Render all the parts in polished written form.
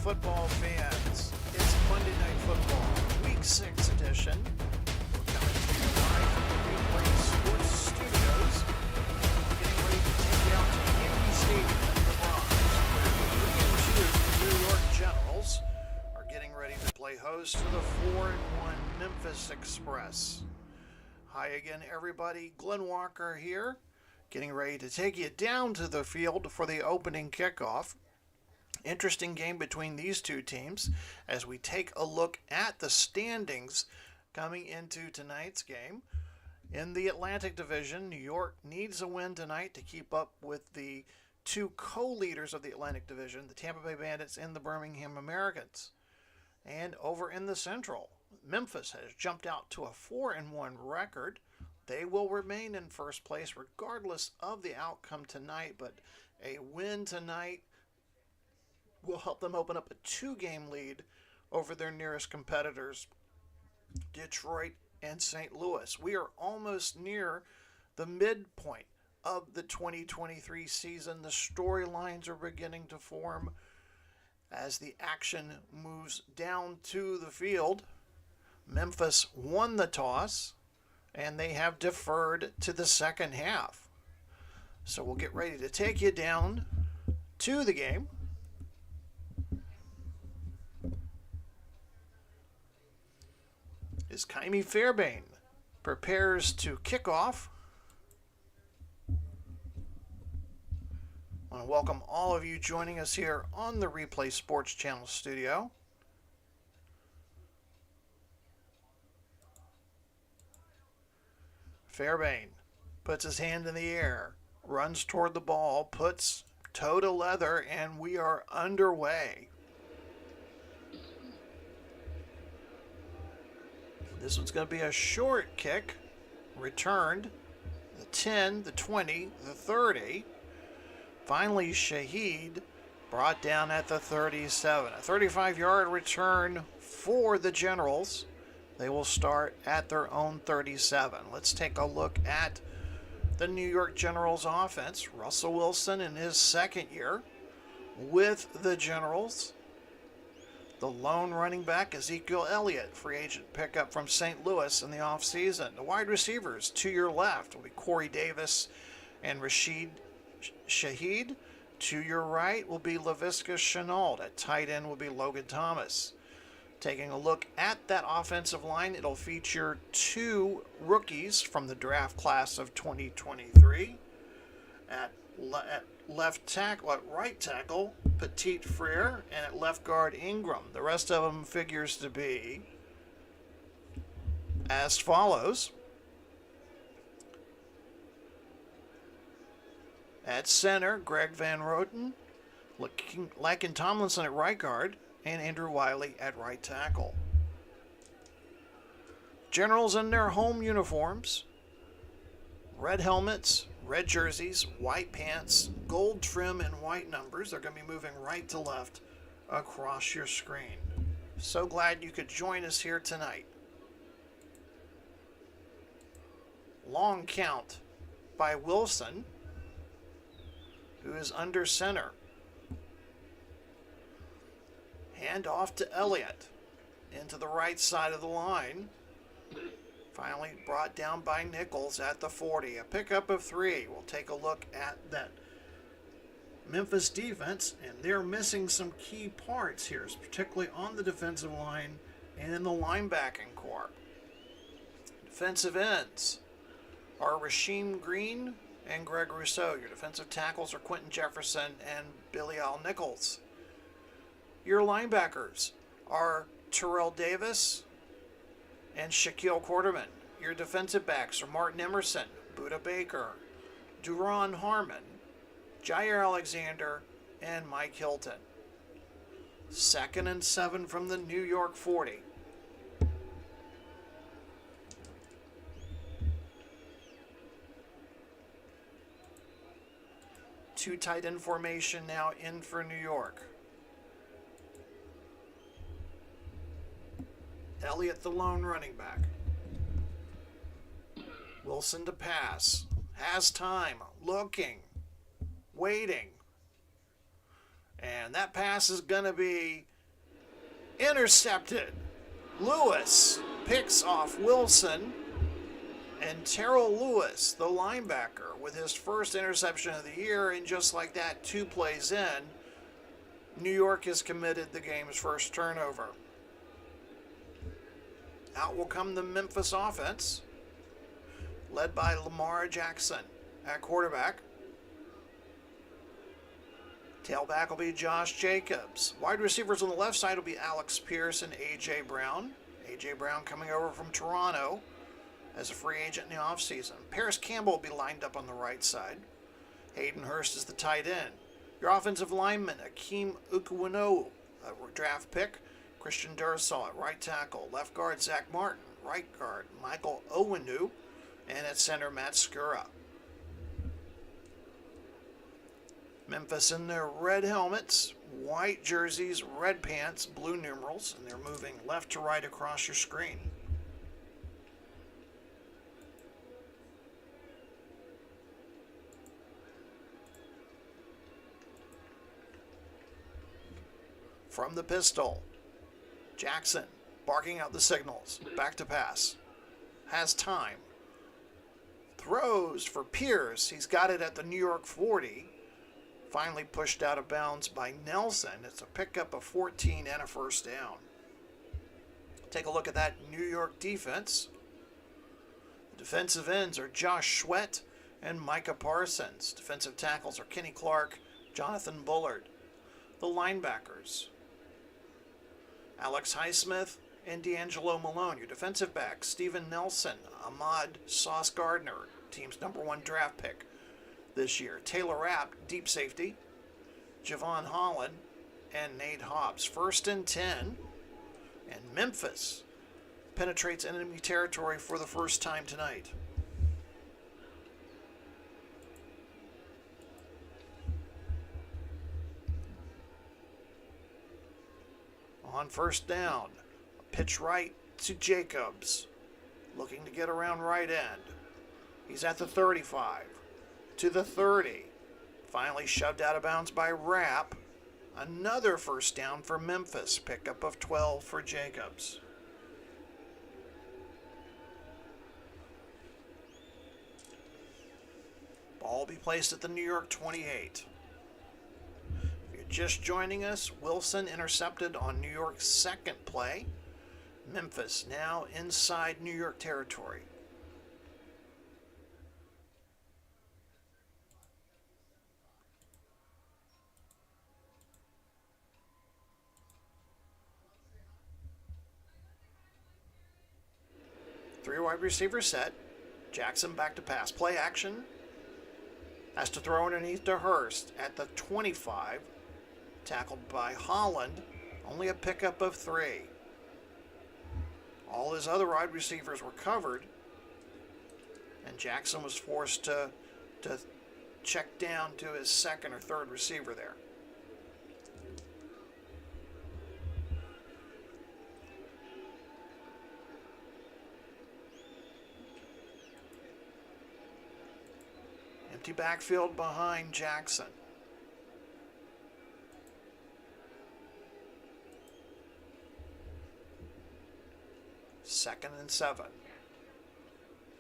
football fans. It's Monday Night Football, Week 6 edition. We're coming to you live from the Replay Sports Studios. Getting ready to take you out to Yamkee Stadium in the Bronx, where the 3-2 New York Generals are getting ready to play host to the 4-1 Memphis Express. Hi again, everybody. Glenn Walker here, getting ready to take you down to the field for the opening kickoff. Interesting game between these two teams as we take a look at the standings coming into tonight's game. In the Atlantic Division, New York needs a win tonight to keep up with the two co-leaders of the Atlantic Division, the Tampa Bay Bandits and the Birmingham Americans. And over in the Central, Memphis has jumped out to a 4-1 record. They will remain in first place regardless of the outcome tonight, but a win tonight will help them open up a 2-game lead over their nearest competitors, Detroit and St. Louis. We are almost near the midpoint of the 2023 season. The storylines are beginning to form as the action moves down to the field. Memphis won the toss, and they have deferred to the second half. So we'll get ready to take you down to the game. As Yamkee Fairbairn prepares to kick off. I want to welcome all of you joining us here on the Replay Sports Channel studio. Fairbairn puts his hand in the air, runs toward the ball, puts toe to leather, and we are underway. This one's going to be a short kick, returned, the 10, the 20, the 30. Finally, Shaheed brought down at the 37. A 35-yard return for the Generals. They will start at their own 37. Let's take a look at the New York Generals offense. Russell Wilson in his second year with the Generals. The lone running back, Ezekiel Elliott, free agent pickup from St. Louis in the offseason. The wide receivers to your left will be Corey Davis and Rashid Shaheed. To your right will be Laviska Shenault. At tight end will be Logan Thomas. Taking a look at that offensive line, it'll feature two rookies from the draft class of 2023. At right tackle, Petit Frere, and at left guard, Ingram. The rest of them figures to be as follows. At center, Greg Van Roten, Laken Tomlinson at right guard, and Andrew Wiley at right tackle. Generals in their home uniforms, red helmets, red jerseys, white pants, gold trim, and white numbers. They're going to be moving right to left across your screen. So glad you could join us here tonight. Long count by Wilson, who is under center. Hand off to Elliott into the right side of the line. Finally brought down by Nichols at the 40. A pickup of 3. We'll take a look at that Memphis defense, and they're missing some key parts here, particularly on the defensive line and in the linebacking corps. Defensive ends are Rasheem Green and Greg Rousseau. Your defensive tackles are Quentin Jefferson and Billy Al Nichols. Your linebackers are Terrell Davis and Shaquille Quarterman. Your defensive backs are Martin Emerson, Buda Baker, Duron Harmon, Jair Alexander, and Mike Hilton. 2nd and 7 from the New York 40. Two tight end formation now in for New York. Elliott, the lone running back. Wilson to pass. Has time. Looking. Waiting. And that pass is going to be Intercepted. Lewis picks off Wilson. And Terrell Lewis, the linebacker, with his first interception of the year. And just like that, 2 plays in, New York has committed the game's first turnover. Out will come the Memphis offense, led by Lamar Jackson at quarterback. Tailback will be Josh Jacobs. Wide receivers on the left side will be Alex Pierce and A.J. Brown. A.J. Brown coming over from Toronto as a free agent in the offseason. Paris Campbell will be lined up on the right side. Hayden Hurst is the tight end. Your offensive lineman, Akeem Ukuwano, a draft pick. Christian Dursall at right tackle. Left guard, Zach Martin. Right guard, Michael Owenu. And at center, Matt Skura. Memphis in their red helmets, white jerseys, red pants, blue numerals, and they're moving left to right across your screen. From the pistol, Jackson barking out the signals. Back to pass. Has time. Throws for Pierce. He's got it at the New York 40. Finally pushed out of bounds by Nelson. It's a pickup of 14 and a first down. Take a look at that New York defense. The defensive ends are Josh Sweat and Micah Parsons. Defensive tackles are Kenny Clark, Jonathan Bullard. The linebackers, Alex Highsmith and D'Angelo Malone. Your defensive backs, Steven Nelson, Ahmad Sauce Gardner, team's #1 draft pick this year. Taylor Rapp, deep safety. Javon Holland and Nate Hobbs. 1st and 10. And Memphis penetrates enemy territory for the first time tonight. On 1st down, pitch right to Jacobs. Looking to get around right end. He's at the 35. To the 30. Finally shoved out of bounds by Rapp. Another first down for Memphis. Pickup of 12 for Jacobs. Ball will be placed at the New York 28. If you're just joining us, Wilson intercepted on New York's second play. Memphis now inside New York territory. Three wide receiver set. Jackson back to pass. Play action. Has to throw underneath to Hurst at the 25. Tackled by Holland. Only a pickup of 3. All his other wide receivers were covered. And Jackson was forced to check down to his second or third receiver there. Empty backfield behind Jackson. Second and 7.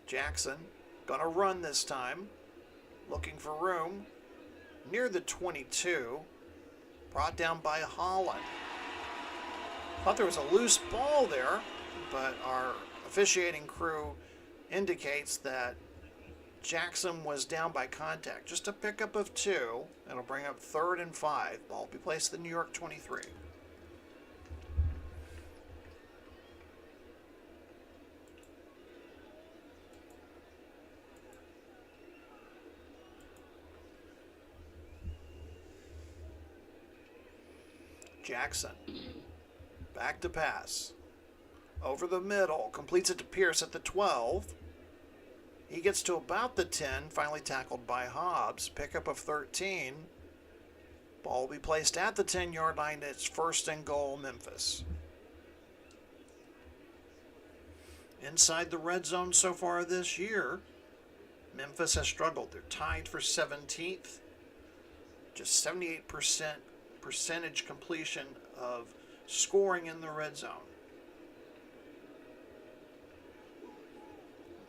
Jackson gonna run this time. Looking for room. Near the 22. Brought down by Holland. Thought there was a loose ball there, but our officiating crew indicates that Jackson was down by contact. Just a pickup of 2. That'll bring up 3rd and 5. Ball will be placed at the New York 23. Jackson. Back to pass. Over the middle. Completes it to Pierce at the 12. He gets to about the 10, finally tackled by Hobbs. Pickup of 13. Ball will be placed at the 10-yard line. It's 1st and goal, Memphis. Inside the red zone so far this year, Memphis has struggled. They're tied for 17th. Just 78% percentage completion of scoring in the red zone.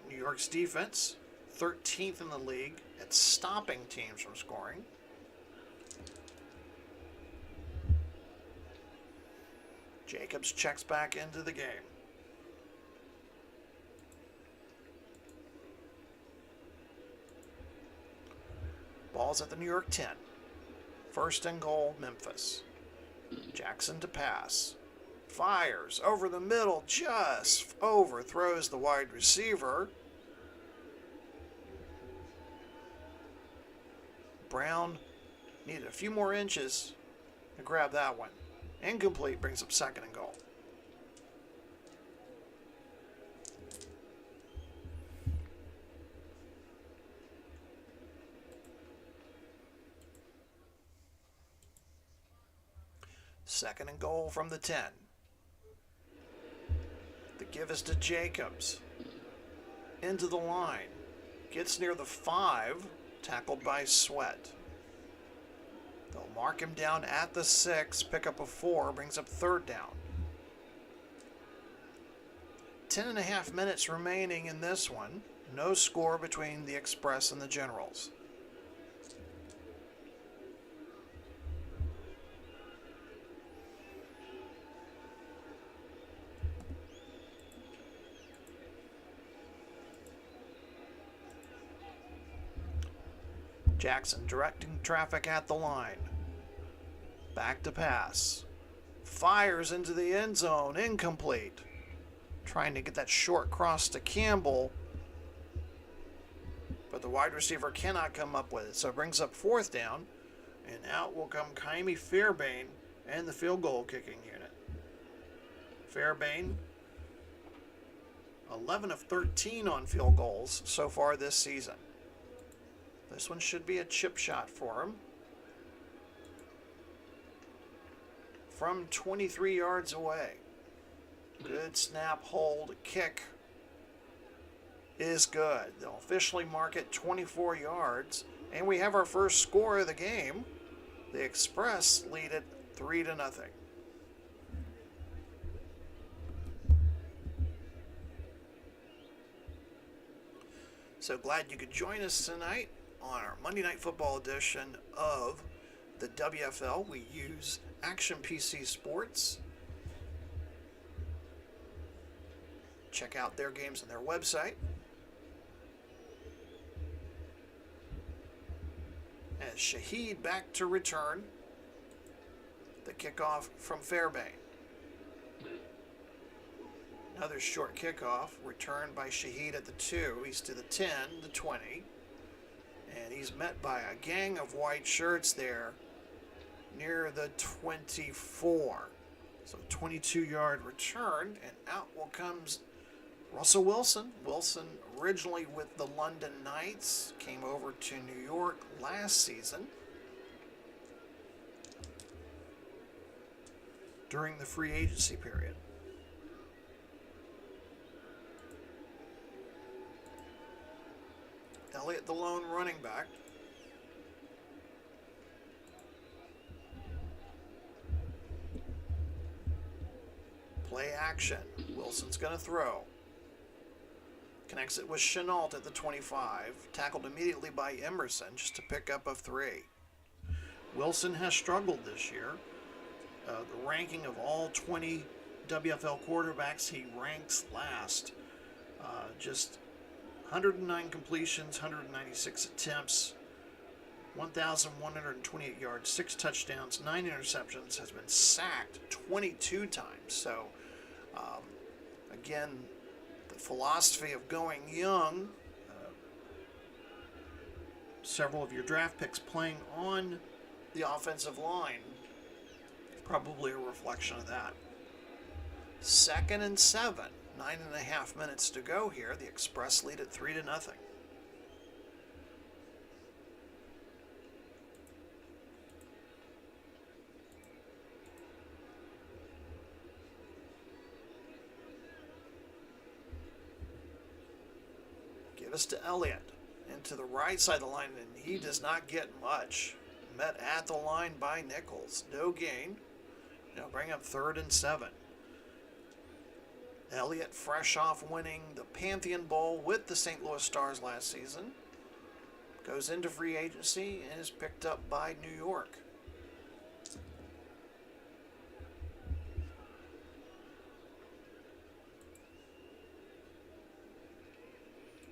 New York's defense, 13th in the league at stopping teams from scoring. Jacobs checks back into the game. Ball's at the New York 10. First and goal, Memphis. Jackson to pass. Fires over the middle, just overthrows the wide receiver. Brown needed a few more inches to grab that one. Incomplete, brings up second and goal. Second and goal from the 10. The give is to Jacobs. Into the line. Gets near the 5. Tackled by Sweat. They'll mark him down at the 6. Pick up a 4. Brings up third down. 10.5 minutes remaining in this one. No score between the Express and the Generals. Jackson directing traffic at the line. Back to pass. Fires into the end zone. Incomplete. Trying to get that short cross to Campbell. But the wide receiver cannot come up with it. So it brings up fourth down. And out will come Kaimi Fairbairn and the field goal kicking unit. Fairbairn, 11 of 13 on field goals so far this season. This one should be a chip shot for him. From 23 yards away. Good snap, hold, kick is good. They'll officially mark it 24 yards. And we have our first score of the game. The Express lead it 3-0. So glad you could join us tonight on our Monday Night Football edition of the WFL. We use Action PC Sports. Check out their games on their website. As Shaheed back to return. The kickoff from Fairbairn. Another short kickoff returned by Shaheed at the 2. He's to the 10, the 20. And he's met by a gang of white shirts there near the 24. So 22-yard return, and out will comes Russell Wilson. Wilson originally with the London Knights, came over to New York last season during the free agency period. Elliott, the lone running back. Play action. Wilson's going to throw. Connects it with Chenault at the 25. Tackled immediately by Emerson just to pick up a 3. Wilson has struggled this year. The ranking of all 20 WFL quarterbacks, he ranks last. Just 109 completions, 196 attempts, 1,128 yards, 6 touchdowns, 9 interceptions, has been sacked 22 times. So, again, the philosophy of going young, several of your draft picks playing on the offensive line, probably a reflection of that. 2nd and 7. 9.5 minutes to go here. The Express lead at 3-0. Give us to Elliott. Into the right side of the line, and he does not get much. Met at the line by Nichols. No gain. They'll bring up 3rd and 7. Elliott, fresh off winning the Pantheon Bowl with the St. Louis Stars last season, goes into free agency and is picked up by New York.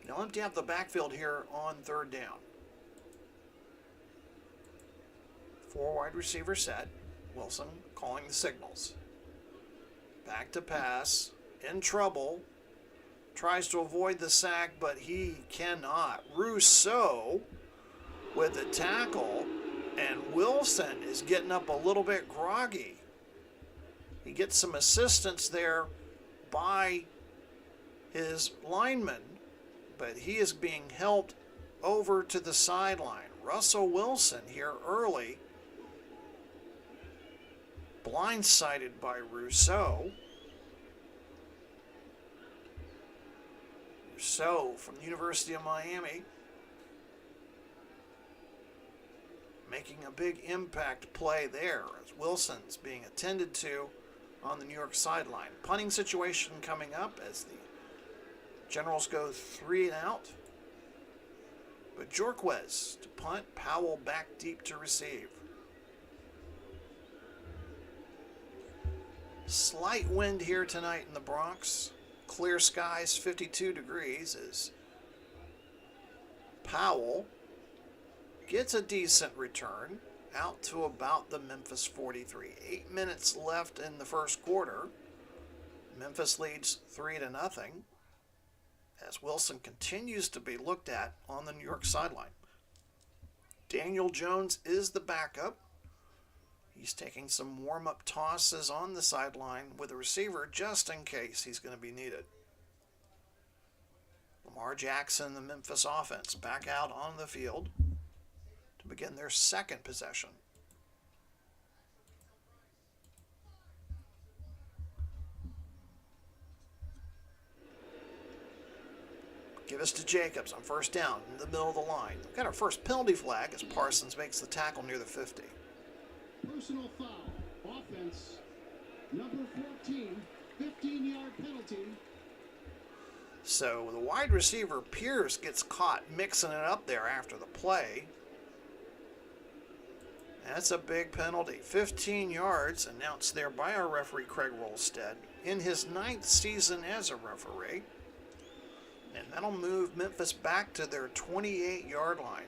Now empty out the backfield here on 3rd down. 4 wide receiver set. Wilson calling the signals. Back to pass. In trouble. Tries to avoid the sack, but he cannot. Rousseau with the tackle, and Wilson is getting up a little bit groggy. He gets some assistance there by his lineman, but he is being helped over to the sideline. Russell Wilson here early, blindsided by Rousseau. Rousseau from the University of Miami, making a big impact play there as Wilson's being attended to on the New York sideline. Punting situation coming up as the Generals go 3 and out. But Jorquez to punt, Powell back deep to receive. Slight wind here tonight in the Bronx. Clear skies, 52 degrees, as Powell gets a decent return out to about the Memphis 43. 8 minutes left in the first quarter. Memphis leads 3-0 as Wilson continues to be looked at on the New York sideline. Daniel Jones is the backup. He's taking some warm-up tosses on the sideline with a receiver just in case he's going to be needed. Lamar Jackson, the Memphis offense, back out on the field to begin their second possession. Give us to Jacobs on 1st down in the middle of the line. We've got our first penalty flag as Parsons makes the tackle near the 50. Personal foul. Offense. Number 14. 15-yard penalty. So the wide receiver, Pierce, gets caught mixing it up there after the play. That's a big penalty. 15 yards announced there by our referee, Craig Rolstead, in his 9th season as a referee. And that'll move Memphis back to their 28-yard line.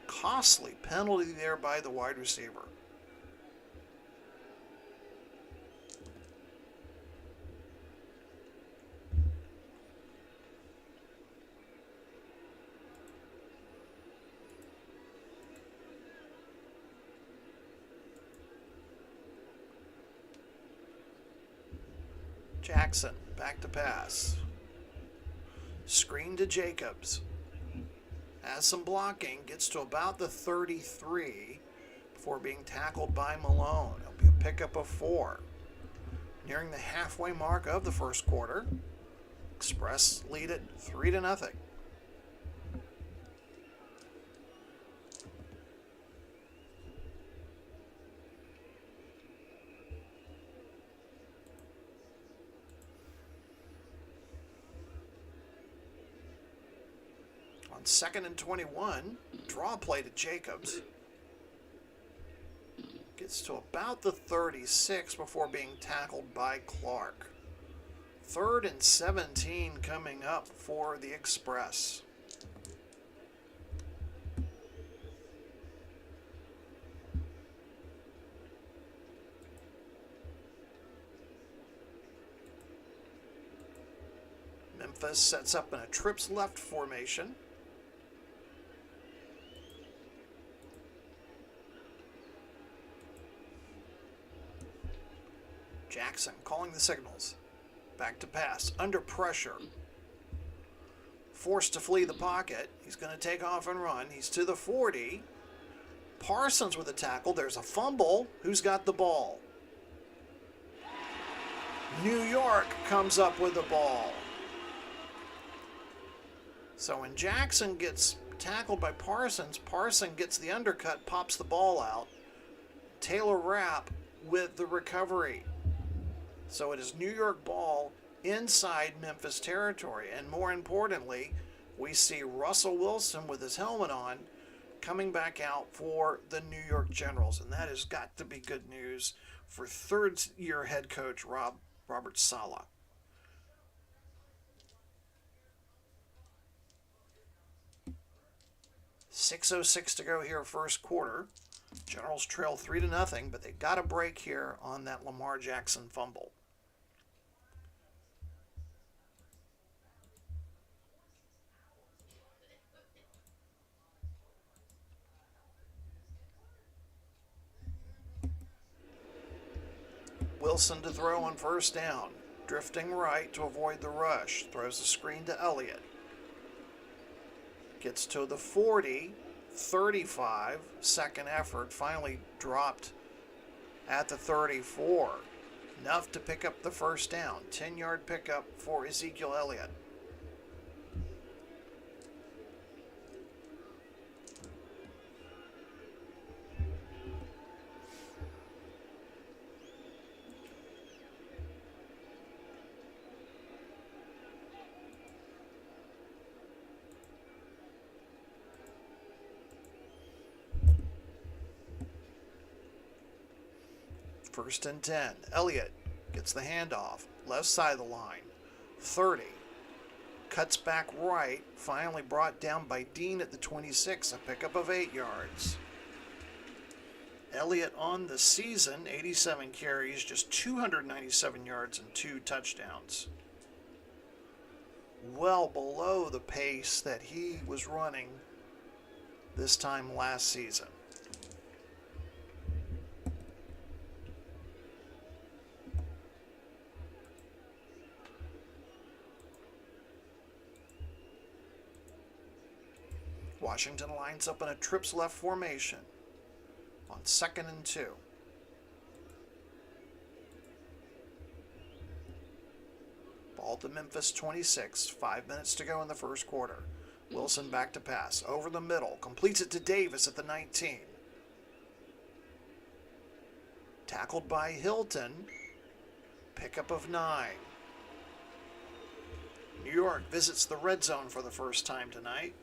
Costly penalty there by the wide receiver. Jackson, back to pass. Screen to Jacobs. Has some blocking, gets to about the 33 before being tackled by Malone. It'll be a pickup of 4. Nearing the halfway mark of the first quarter. Express lead it 3-0. On 2nd and 21, draw play to Jacobs. Gets to about the 36 before being tackled by Clark. 3rd and 17 coming up for the Express. Memphis sets up in a trips left formation. Jackson calling the signals. Back to pass. Under pressure. Forced to flee the pocket. He's going to take off and run. He's to the 40. Parsons with a tackle. There's a fumble. Who's got the ball? New York comes up with the ball. So when Jackson gets tackled by Parsons, Parsons gets the undercut, pops the ball out. Taylor Rapp with the recovery. So it is New York ball inside Memphis territory. And more importantly, we see Russell Wilson with his helmet on coming back out for the New York Generals. And that has got to be good news for third-year head coach Robert Saleh. .606 to go here first quarter. Generals trail 3-0, but they got a break here on that Lamar Jackson fumble. Wilson to throw on first down. Drifting right to avoid the rush. Throws the screen to Elliott. Gets to the 40, 35, second effort, finally dropped at the 34. Enough to pick up the first down. 10-yard pickup for Ezekiel Elliott. First and 10. Elliott gets the handoff. Left side of the line. 30. Cuts back right. Finally brought down by Dean at the 26. A pickup of 8 yards. Elliott on the season, 87 carries, just 297 yards and 2 touchdowns. Well below the pace that he was running this time last season. Washington lines up in a trips left formation on 2nd and 2. Ball to Memphis 26, 5 minutes to go in the first quarter. Wilson back to pass, over the middle, completes it to Davis at the 19. Tackled by Hilton, pickup of 9. New York visits the red zone for the first time tonight.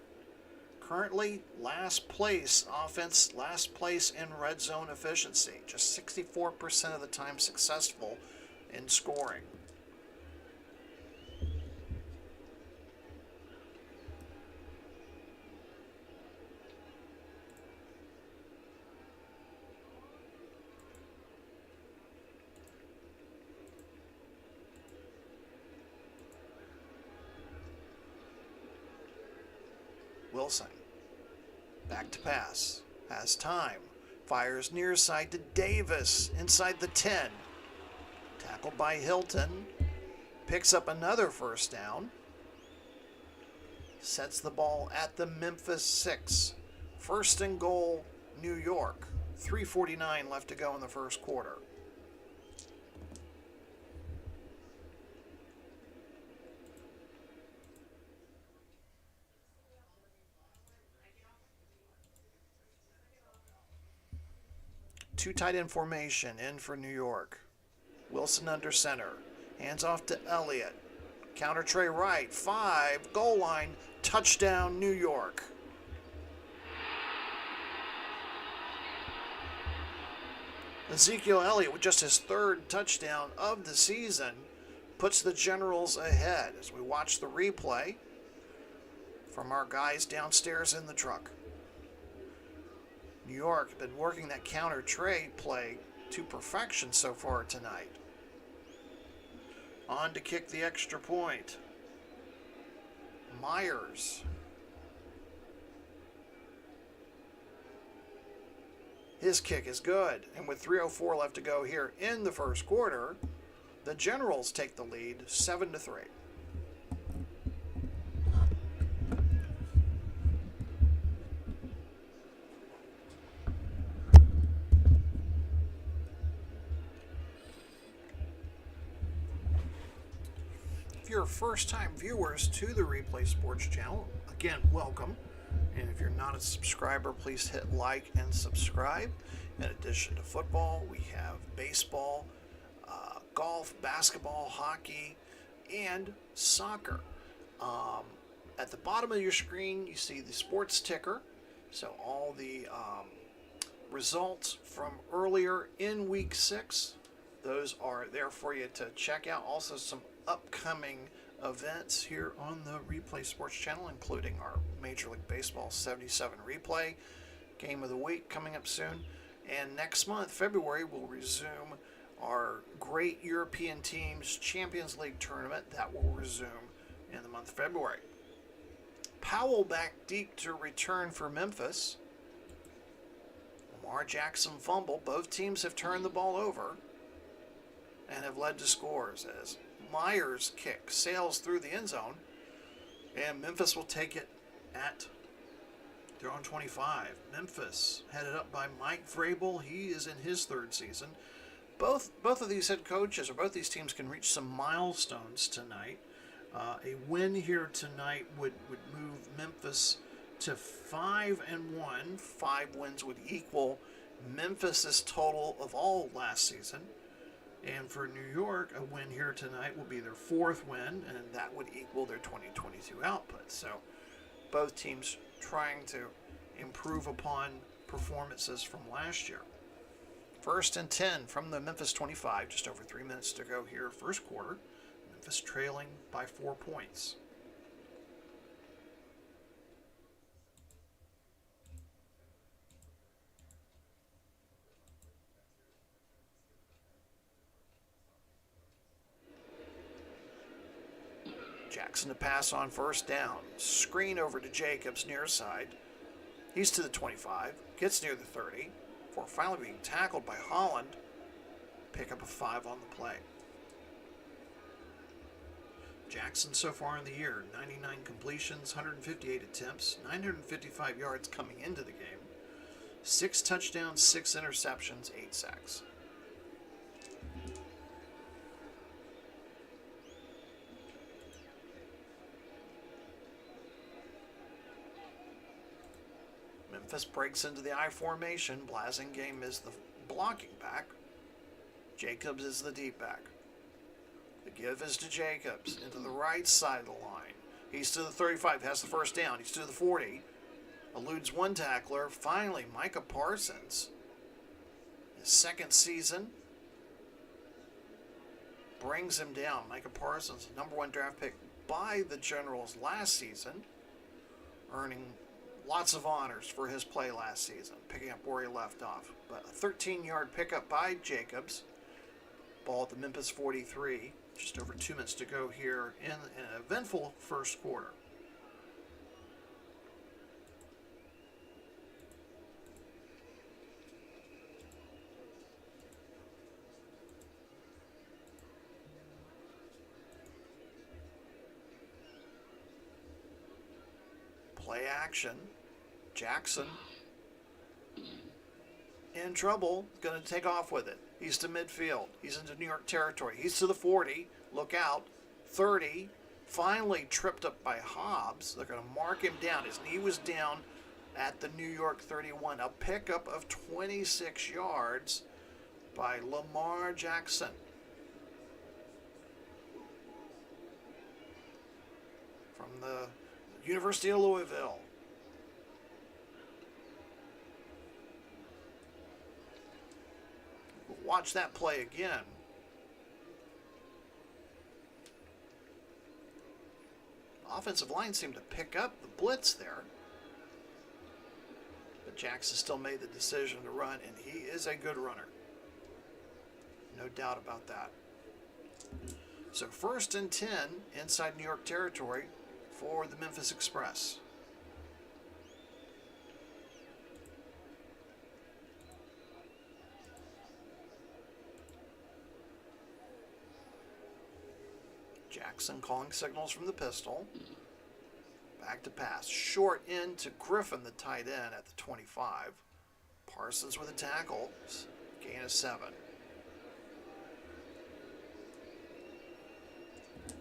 Currently last place offense, last place in red zone efficiency. Just 64% of the time successful in scoring. Wilson, back to pass, has time, fires near side to Davis, inside the 10. Tackled by Hilton, picks up another first down, sets the ball at the Memphis 6. First and goal, New York. 3:49 left to go in the first quarter. Two tight end formation in for New York. Wilson under center. Hands off to Elliott. Counter tray right. 5. Goal line. Touchdown New York. Ezekiel Elliott with just his 3rd touchdown of the season puts the Generals ahead as we watch the replay from our guys downstairs in the truck. New York have been working that counter trade play to perfection so far tonight. On to kick the extra point. Myers. His kick is good. And with 3:04 left to go here in the first quarter, the Generals take the lead 7-3. If you're first-time viewers to the Replay Sports channel, again, welcome. And if you're not a subscriber, please hit like and subscribe. In addition to football, we have baseball, golf, basketball, hockey, and soccer. At the bottom of your screen, you see the sports ticker. So all the results from earlier in week 6, those are there for you to check out. Also some upcoming events here on the Replay Sports Channel, including our Major League Baseball 77 replay, Game of the Week coming up soon. And next month, February, we'll resume our great European teams Champions League tournament. That will resume in the month of February. Powell back deep to return for Memphis. Lamar Jackson fumble. Both teams have turned the ball over and have led to scores as Myers' kick sails through the end zone, and Memphis will take it at their own 25. Memphis headed up by Mike Vrabel. He is in his 3rd season. Both of these head coaches, or both these teams, can reach some milestones tonight. A win here tonight would move Memphis to 5-1. 5 wins would equal Memphis's total of all last season. And for New York, a win here tonight will be their 4th win, and that would equal their 2022 output. So both teams trying to improve upon performances from last year. 1st and 10 from the Memphis 25, just over 3 minutes to go here, first quarter. Memphis trailing by 4 points. Jackson to pass on 1st down. Screen over to Jacobs near side. He's to the 25, gets near the 30, before finally being tackled by Holland. Pick up a 5 on the play. Jackson so far in the year, 99 completions, 158 attempts, 955 yards coming into the game, 6 touchdowns, 6 interceptions, 8 sacks. Memphis breaks into the I formation. Blasingame is the blocking back. Jacobs is the deep back. The give is to Jacobs into the right side of the line. He's to the 35, has the 1st down. He's to the 40. Eludes one tackler. Finally, Micah Parsons, his 2nd season, brings him down. Micah Parsons, number 1 draft pick by the Generals last season, earning lots of honors for his play last season, picking up where he left off. But a 13-yard pickup by Jacobs. Ball at the Memphis 43. Just over 2 minutes to go here in an eventful first quarter. Play action. Jackson in trouble, going to take off with it. He's to midfield. He's into New York territory. He's to the 40. Look out. 30. Finally tripped up by Hobbs. They're going to mark him down. His knee was down at the New York 31. A pickup of 26 yards by Lamar Jackson. From the University of Louisville. Watch that play again. Offensive line seemed to pick up the blitz there. But Jackson still made the decision to run, and he is a good runner. No doubt about that. So 1st and 10 inside New York territory for the Memphis Express. Jackson calling signals from the pistol. Back to pass. Short in to Griffin, the tight end, at the 25. Parsons with a tackle. Gain of 7.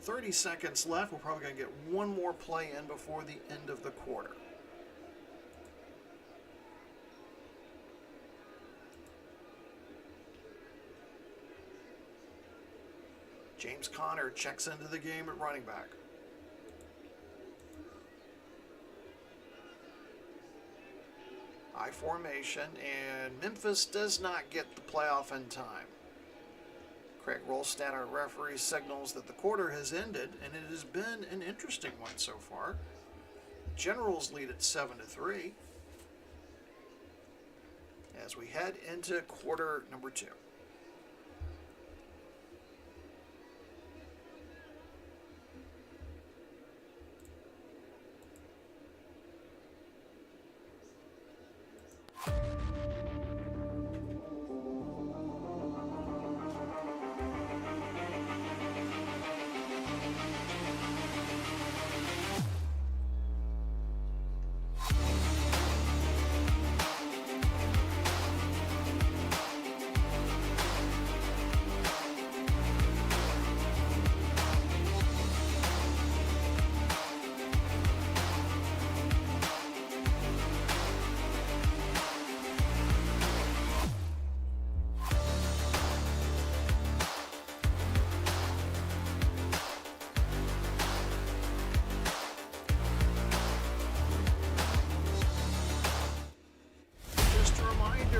30 seconds left. We're probably going to get one more play in before the end of the quarter. James Conner checks into the game at running back. I formation, and Memphis does not get the playoff in time. Craig Rolstad, our referee, signals that the quarter has ended, and it has been an interesting one so far. Generals lead at 7-3 as we head into quarter number 2.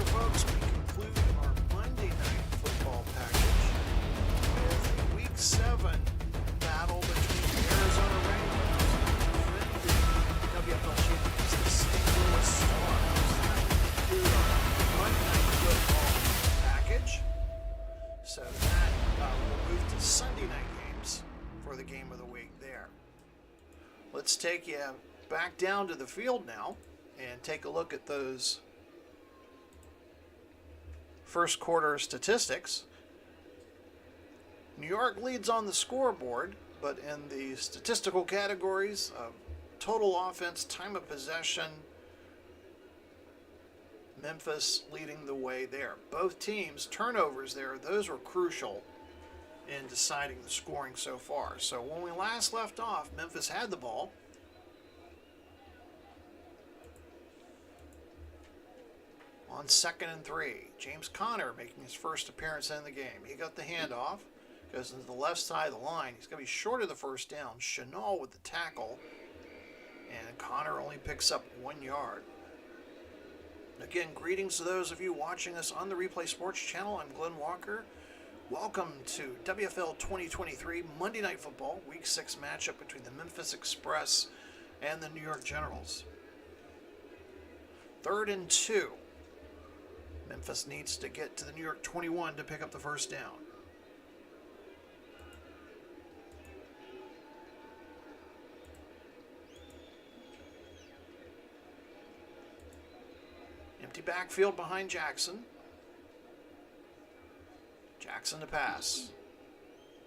Folks, we conclude our Monday night football package with a Week 7 battle between the Arizona Wranglers and the defending WFL champions, the St. Louis Stars. That will conclude our Monday night football package. So that will move to Sunday night games for the game of the week there. Let's take you back down to the field now and take a look at those first quarter statistics. New York leads on the scoreboard, but in the statistical categories of total offense, time of possession, Memphis leading the way there. Both teams, turnovers there, those were crucial in deciding the scoring so far. So when we last left off, Memphis had the ball. On 2nd and 3, James Conner making his first appearance in the game. He got the handoff, goes into the left side of the line. He's going to be short of the first down. Chenal with the tackle, and Conner only picks up 1 yard. Again, greetings to those of you watching us on the Replay Sports Channel. I'm Glenn Walker. Welcome to WFL 2023 Monday Night Football, Week 6 matchup between the Memphis Express and the New York Generals. 3rd and 2. Memphis needs to get to the New York 21 to pick up the first down. Empty backfield behind Jackson. Jackson to pass.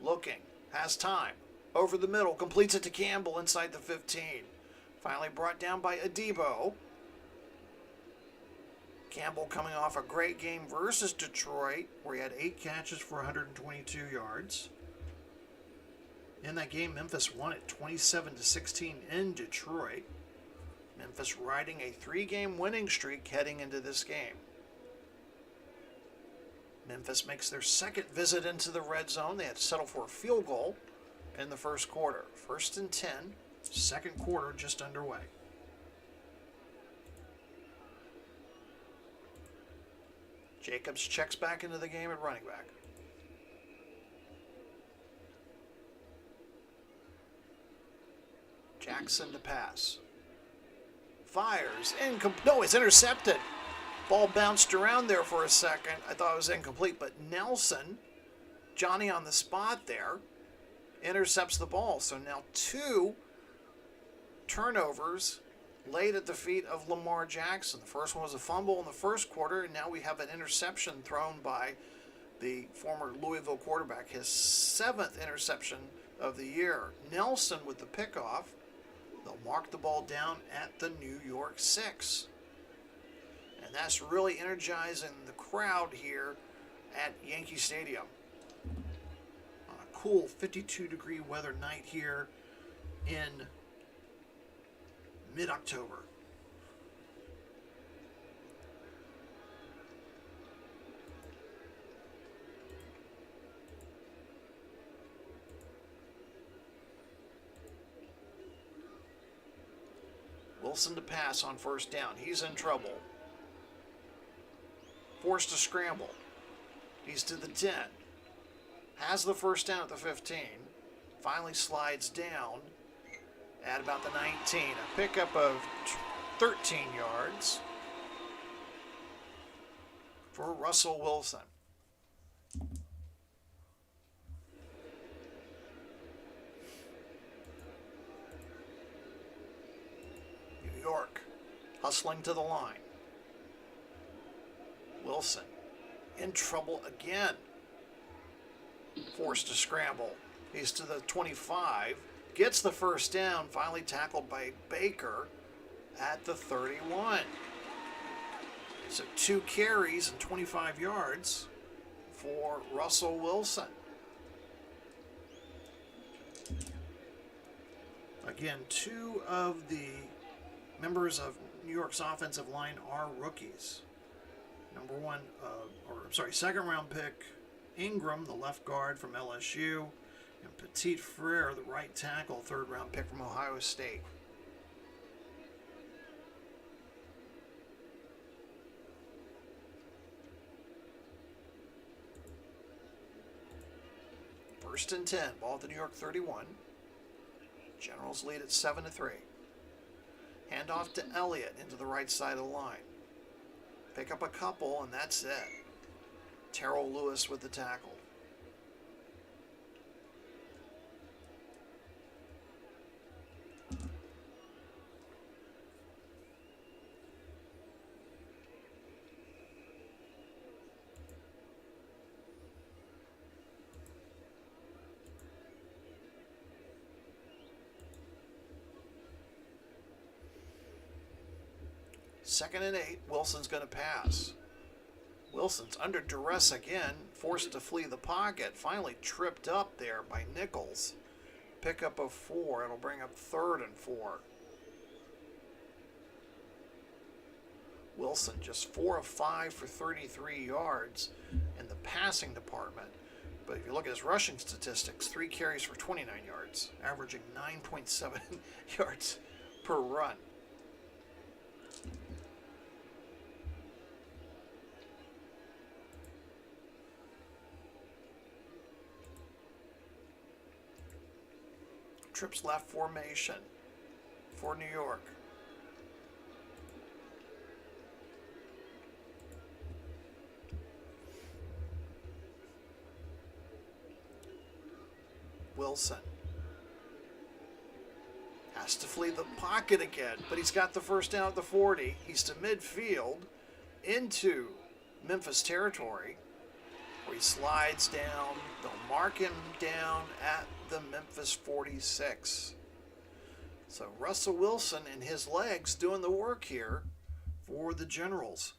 Looking. Has time. Over the middle. Completes it to Campbell inside the 15. Finally brought down by Adebo. Campbell coming off a great game versus Detroit, where he had 8 catches for 122 yards. In that game, Memphis won it 27-16 in Detroit. Memphis riding a 3-game winning streak heading into this game. Memphis makes their second visit into the red zone. They had to settle for a field goal in the first quarter. 1st and 10, second quarter just underway. Jacobs checks back into the game at running back. Jackson to pass. Fires. No, it's intercepted. Ball bounced around there for a second. I thought it was incomplete, but Nelson, Johnny on the spot there, intercepts the ball. So now 2 turnovers laid at the feet of Lamar Jackson. The first one was a fumble in the first quarter, and now we have an interception thrown by the former Louisville quarterback, his 7th interception of the year. Nelson with the pickoff. They'll mark the ball down at the New York 6. And that's really energizing the crowd here at Yamkee Stadium. On a cool 52-degree weather night here in mid-October. Wilson to pass on first down. He's in trouble. Forced to scramble. He's to the 10. Has the first down at the 15. Finally slides down at about the 19. A pickup of 13 yards for Russell Wilson. New York hustling to the line. Wilson in trouble again. Forced to scramble. He's to the 25. Gets the first down. Finally tackled by Baker at the 31. So 2 carries and 25 yards for Russell Wilson. Again, 2 of the members of New York's offensive line are rookies. Second round pick Ingram, the left guard from LSU, and Petit Frere, the right tackle, third round pick from Ohio State. First and 10, ball at the New York 31. Generals lead at 7-3. Hand off to Elliott into the right side of the line. Pick up a couple, and that's it. Terrell Lewis with the tackle. Second and 8, Wilson's going to pass. Wilson's under duress again, forced to flee the pocket, finally tripped up there by Nichols. Pickup of 4, it'll bring up 3rd and 4. Wilson just 4 of 5 for 33 yards in the passing department. But if you look at his rushing statistics, 3 carries for 29 yards, averaging 9.7 yards per run. Trips left formation for New York. Wilson has to flee the pocket again, but he's got the first down at the 40. He's to midfield into Memphis territory, where he slides down. They'll mark him down at the Memphis 46. So Russell Wilson and his legs doing the work here for the Generals.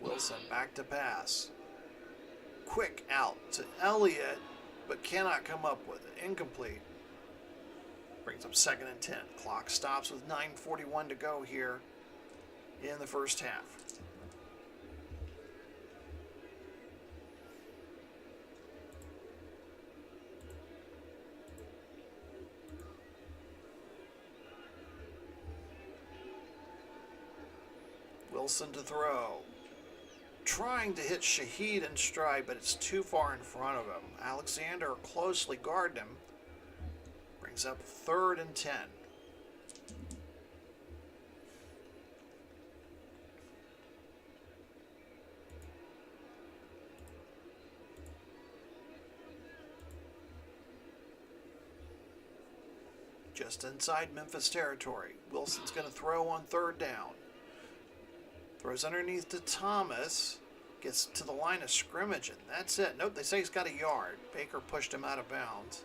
Wilson back to pass. Quick out to Elliott, but cannot come up with it. Incomplete. Brings up 2nd and 10. Clock stops with 9:41 to go here in the first half. Wilson to throw. Trying to hit Shaheed in stride, but it's too far in front of him. Alexander closely guarded him. Brings up 3rd and 10. Just inside Memphis territory. Wilson's going to throw on 3rd down. Throws underneath to Thomas. Gets to the line of scrimmage, and that's it. Nope, they say he's got a yard. Baker pushed him out of bounds.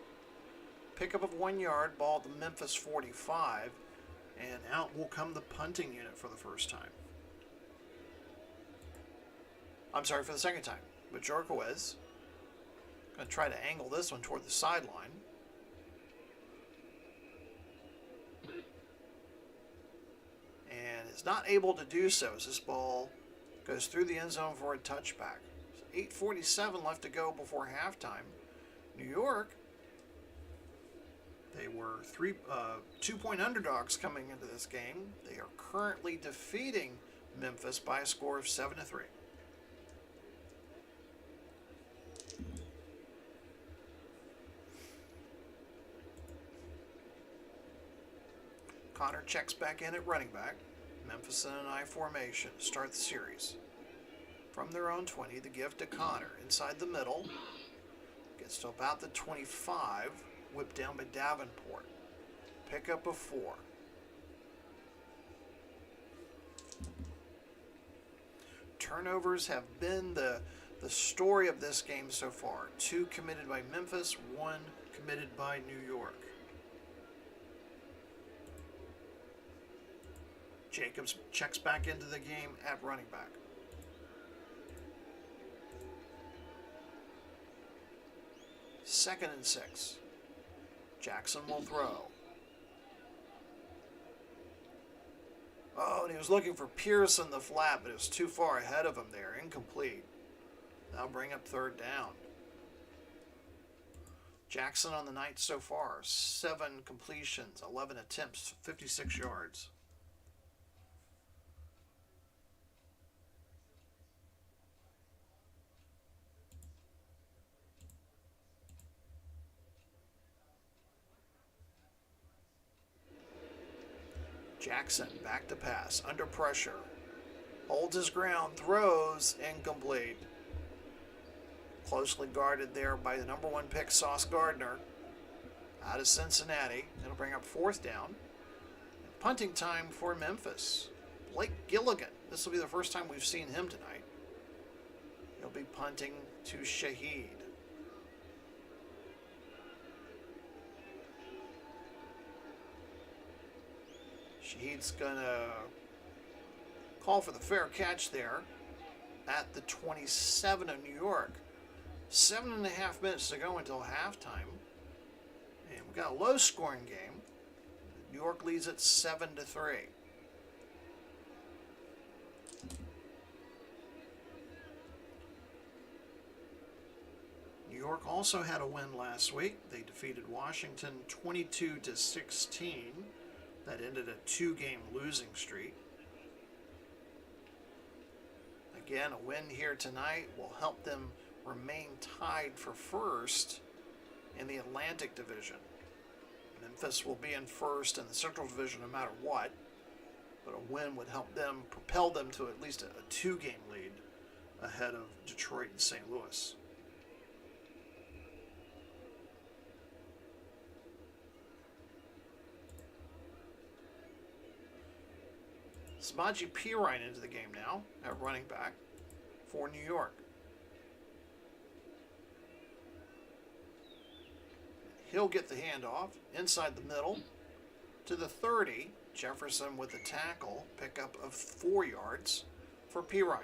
Pickup of 1 yard, ball at the Memphis 45. And out will come the punting unit for the first time. I'm sorry, for the second time. But Jorquez going to try to angle this one toward the sideline. is not able to do so as this ball goes through the end zone for a touchback. 8:47 left to go before halftime. New York, they were 2-point underdogs coming into this game. They are currently defeating Memphis by a score of 7-3. Connor checks back in at running back. Memphis in an I formation to start the series. From their own 20, the give to Connor. Inside the middle. Gets to about the 25. Whipped down by Davenport. Pickup of 4. Turnovers have been the story of this game so far. 2 committed by Memphis, 1 committed by New York. Jacobs checks back into the game at running back. Second and 6. Jackson will throw. Oh, and he was looking for Pierce in the flat, but it was too far ahead of him there. Incomplete. That'll bring up third down. Jackson on the night so far, 7 completions, 11 attempts, 56 yards. Jackson back to pass, under pressure. Holds his ground, throws, incomplete. Closely guarded there by the number 1 pick, Sauce Gardner, out of Cincinnati. It'll bring up fourth down. Punting time for Memphis. Blake Gilligan. This will be the first time we've seen him tonight. He'll be punting to Shaheed. Shaheed's going to call for the fair catch there at the 27 of New York. 7.5 minutes to go until halftime. And we've got a low-scoring game. New York leads at 7-3. New York also had a win last week. They defeated Washington 22-16. That ended a 2-game losing streak. Again, a win here tonight will help them remain tied for first in the Atlantic Division. Memphis will be in first in the Central Division no matter what, but a win would help them propel them to at least a 2-game lead ahead of Detroit and St. Louis. Samaje Perine into the game now at running back for New York. He'll get the handoff inside the middle to the 30. Jefferson with the tackle, pickup of 4 yards for Perine.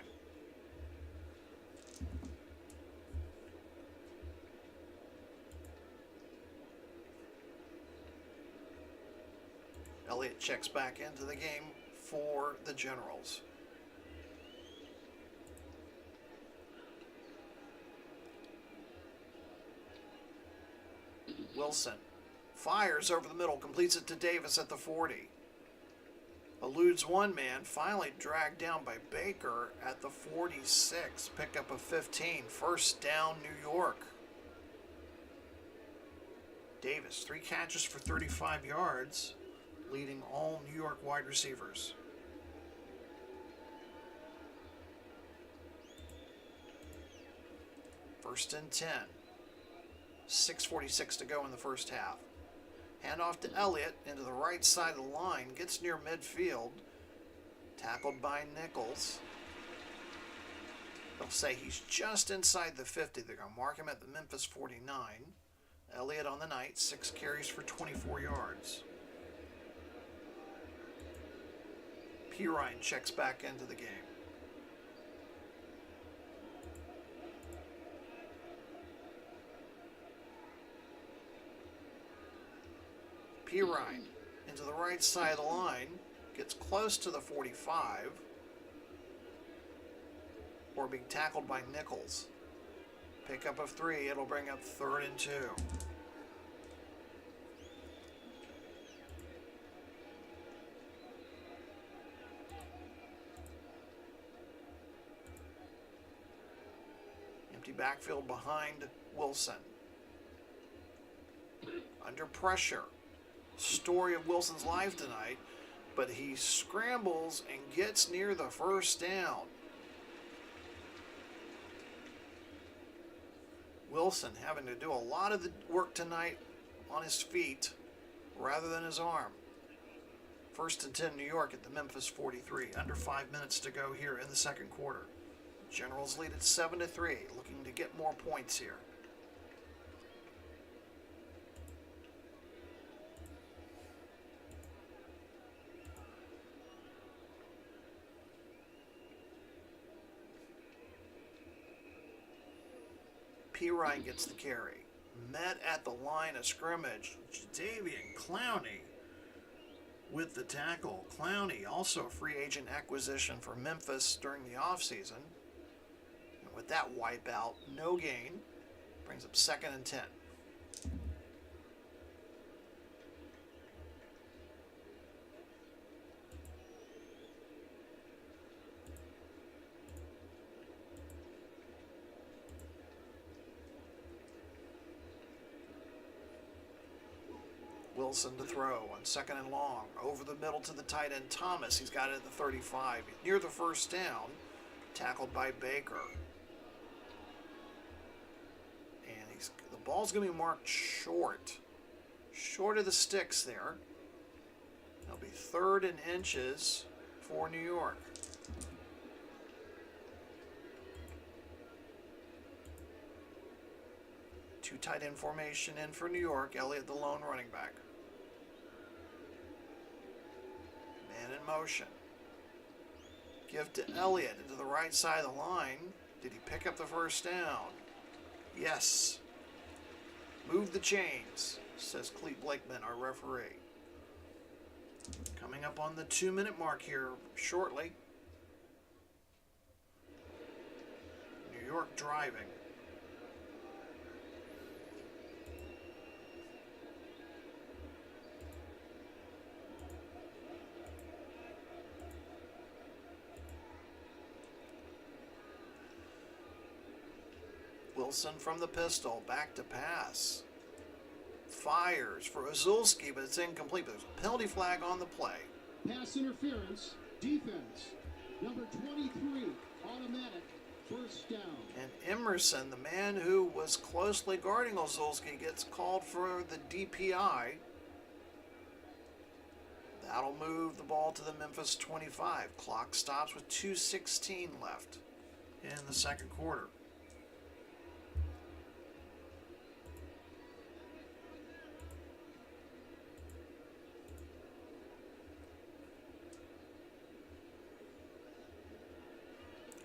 Elliott checks back into the game for the Generals. Wilson fires over the middle, completes it to Davis at the 40. Eludes one man, finally dragged down by Baker at the 46. Pickup of 15, first down New York. Davis, 3 catches for 35 yards, leading all New York wide receivers. First and 10. 6:46 to go in the first half. Handoff to Elliott into the right side of the line. Gets near midfield. Tackled by Nichols. They'll say he's just inside the 50. They're going to mark him at the Memphis 49. Elliott on the night, 6 carries for 24 yards. Perine checks back into the game. Perine into the right side of the line. gets close to the 45, or being tackled by Nichols. Pickup of 3, it'll bring up 3rd and 2. Empty backfield behind Wilson. Under pressure. Story of Wilson's life tonight, but he scrambles and gets near the first down. Wilson having to do a lot of the work tonight on his feet rather than his arm. 1st and 10 New York at the Memphis 43. Under 5 minutes to go here in the second quarter. Generals lead at 7-3, looking to get more points here. P. Ryan gets the carry. Met at the line of scrimmage. Jadeveon Clowney with the tackle. Clowney, also a free agent acquisition for Memphis during the offseason. And with that wipeout, no gain. Brings up 2nd and 10. Wilson to throw on 2nd and long. Over the middle to the tight end Thomas. He's got it at the 35. Near the first down. Tackled by Baker. And the ball's going to be marked short. Short of the sticks there. It'll be 3rd and inches for New York. Two tight end formation in for New York. Elliott the lone running back. Man in motion. Give to Elliott into the right side of the line. Did he pick up the first down? Yes. Move the chains, says Clete Blakeman, our referee. Coming up on the 2-minute mark here shortly. New York driving. Wilson from the pistol, back to pass. Fires for Ozulski, but it's incomplete. There's a penalty flag on the play. Pass interference, defense. Number 23, automatic, first down. And Emerson, the man who was closely guarding Ozulski, gets called for the DPI. That'll move the ball to the Memphis 25. Clock stops with 2:16 left in the second quarter.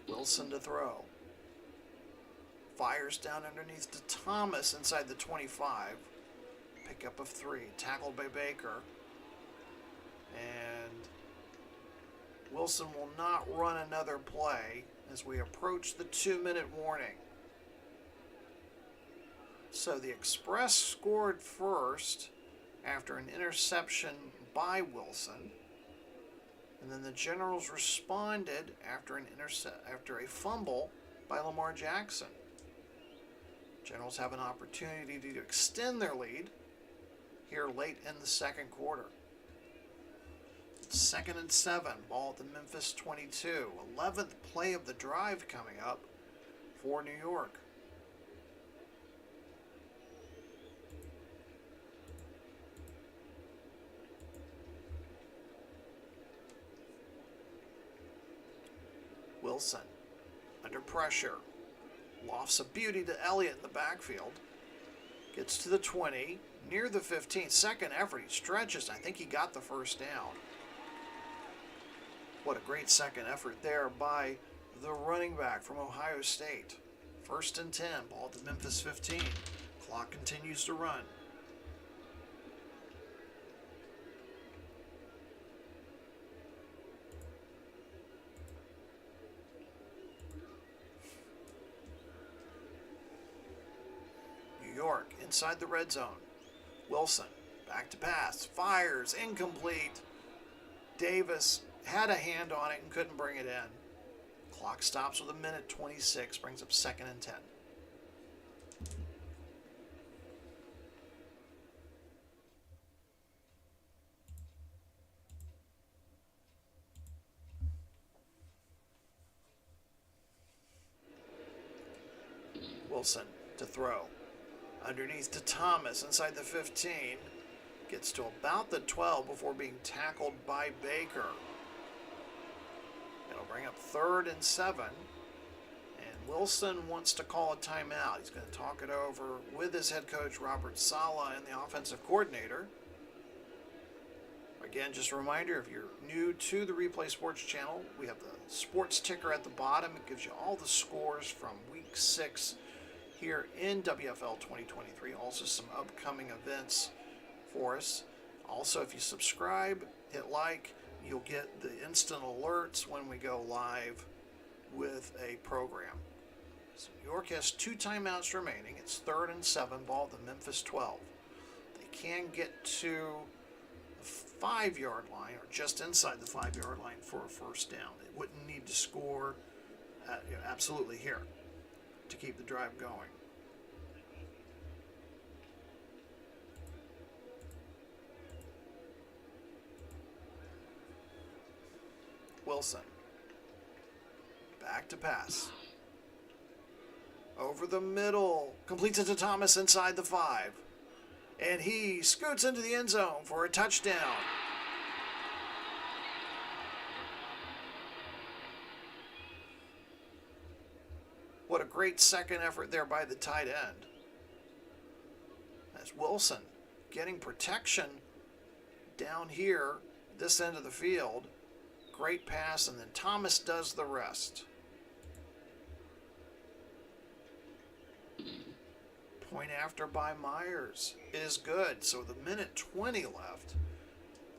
Wilson to throw. Fires down underneath to Thomas inside the 25. Pickup of 3. Tackled by Baker. And Wilson will not run another play as we approach the 2-minute warning. So the Express scored first after an interception by Wilson. And then the Generals responded after a fumble by Lamar Jackson. Generals have an opportunity to extend their lead here late in the second quarter. 2nd and 7, ball at the Memphis 22. 11th play of the drive coming up for New York. Wilson, under pressure, lofts a beauty to Elliott in the backfield. Gets to the 20, near the 15. Second effort, he stretches. I think he got the first down. What a great second effort there by the running back from Ohio State. 1st and 10, ball at the Memphis 15. Clock continues to run. inside the red zone. Wilson, back to pass, fires, incomplete. Davis had a hand on it and couldn't bring it in. Clock stops with 1:26, brings up 2nd and 10. Wilson to throw. Underneath to Thomas inside the 15. Gets to about the 12 before being tackled by Baker. It'll bring up 3rd and 7. And Wilson wants to call a timeout. He's going to talk it over with his head coach, Robert Saleh, and the offensive coordinator. Again, just a reminder, if you're new to the Replay Sports channel, we have the sports ticker at the bottom. It gives you all the scores from Week 6 here in WFL 2023. Also some upcoming events for us. Also, if you subscribe, hit like, you'll get the instant alerts when we go live with a program. So York has 2 timeouts remaining. It's 3rd and 7, ball at the Memphis 12. They can get to the 5-yard line or just inside the 5-yard line for a first down. They wouldn't need to score absolutely here to keep the drive going. Wilson, back to pass. Over the middle, completes it to Thomas inside the 5. And he scoots into the end zone for a touchdown. What a great second effort there by the tight end. As Wilson getting protection down here, this end of the field. Great pass, and then Thomas does the rest. Point after by Myers is good. So with 1:20 left,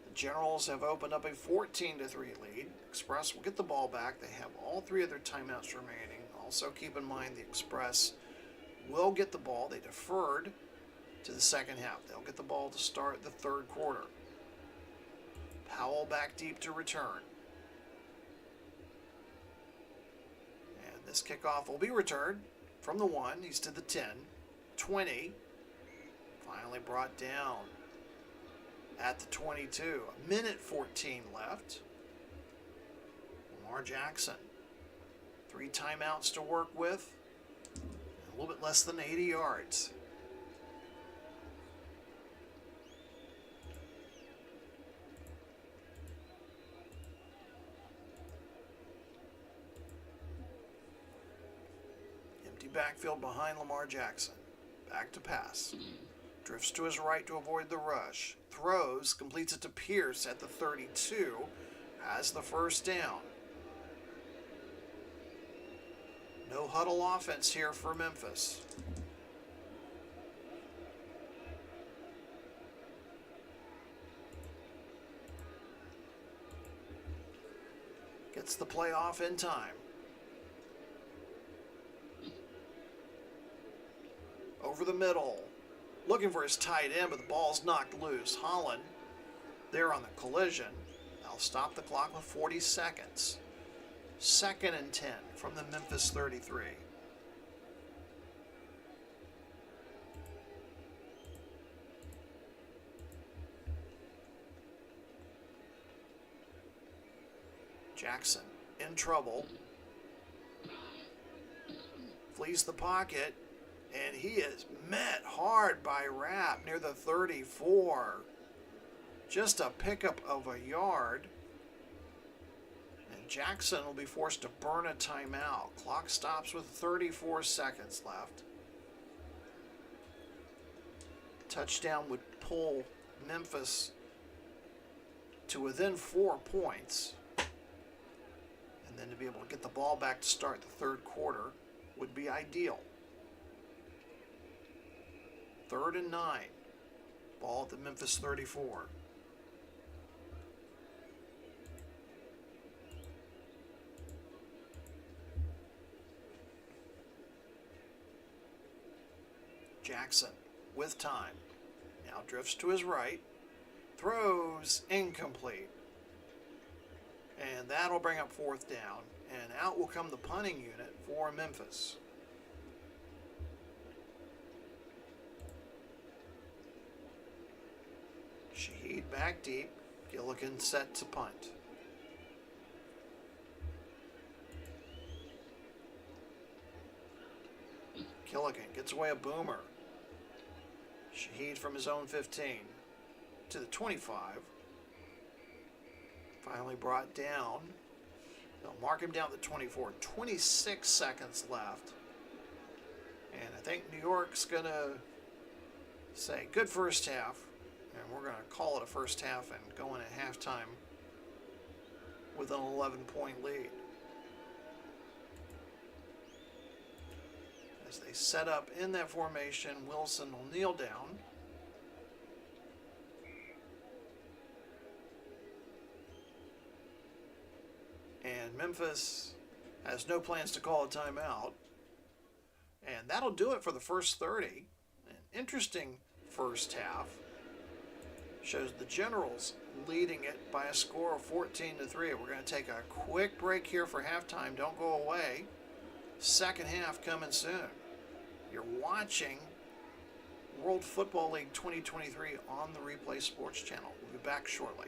the Generals have opened up a 14-3 lead. Express will get the ball back. They have all 3 of their timeouts remaining. Also keep in mind the Express will get the ball. They deferred to the second half. They'll get the ball to start the 3rd quarter. Powell back deep to return. This kickoff will be returned from the 1. He's to the 10. 20. Finally brought down at the 22. 1:14 left. Lamar Jackson. 3 timeouts to work with. A little bit less than 80 yards. Backfield behind Lamar Jackson. Back to pass. Drifts to his right to avoid the rush. Throws, completes it to Pierce at the 32. Has the first down. No huddle offense here for Memphis. Gets the play off in time. Over the middle, looking for his tight end, but the ball's knocked loose. Holland there on the collision. They'll stop the clock with 40 seconds. 2nd and 10 from the Memphis 33. Jackson in trouble. Flees the pocket. And he is met hard by Rapp near the 34. Just a pickup of a yard. And Jackson will be forced to burn a timeout. Clock stops with 34 seconds left. Touchdown would pull Memphis to within 4 points. And then to be able to get the ball back to start the 3rd quarter would be ideal. 3rd and 9. Ball at the Memphis 34. Jackson with time. Now drifts to his right. Throws incomplete. And that'll bring up 4th down. And out will come the punting unit for Memphis. Shaheed back deep. Gilligan set to punt. Gilligan gets away a boomer. Shaheed from his own 15 to the 25. Finally brought down. They'll mark him down to 24. 26 seconds left. And I think New York's going to say, good first half. And we're going to call it a first half and go in at halftime with an 11-point lead. As they set up in that formation, Wilson will kneel down. And Memphis has no plans to call a timeout. And that'll do it for the first 30. An interesting first half. Shows the Generals leading it by a score of 14-3. We're going to take a quick break here for halftime. Don't go away. Second half coming soon. You're watching World Football League 2023 on the Replay Sports Channel. We'll be back shortly.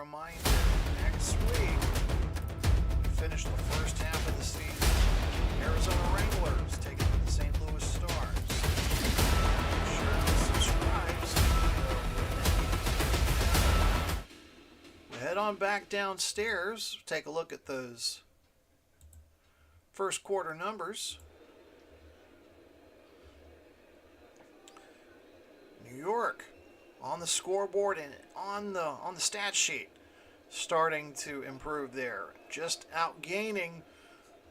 reminder, next week, we finish the first half of the season. Arizona Wranglers take it to the St. Louis Stars. Be sure to subscribe so you head on back downstairs, take a look at those first quarter numbers. New York on the scoreboard and on the stat sheet starting to improve there. Just outgaining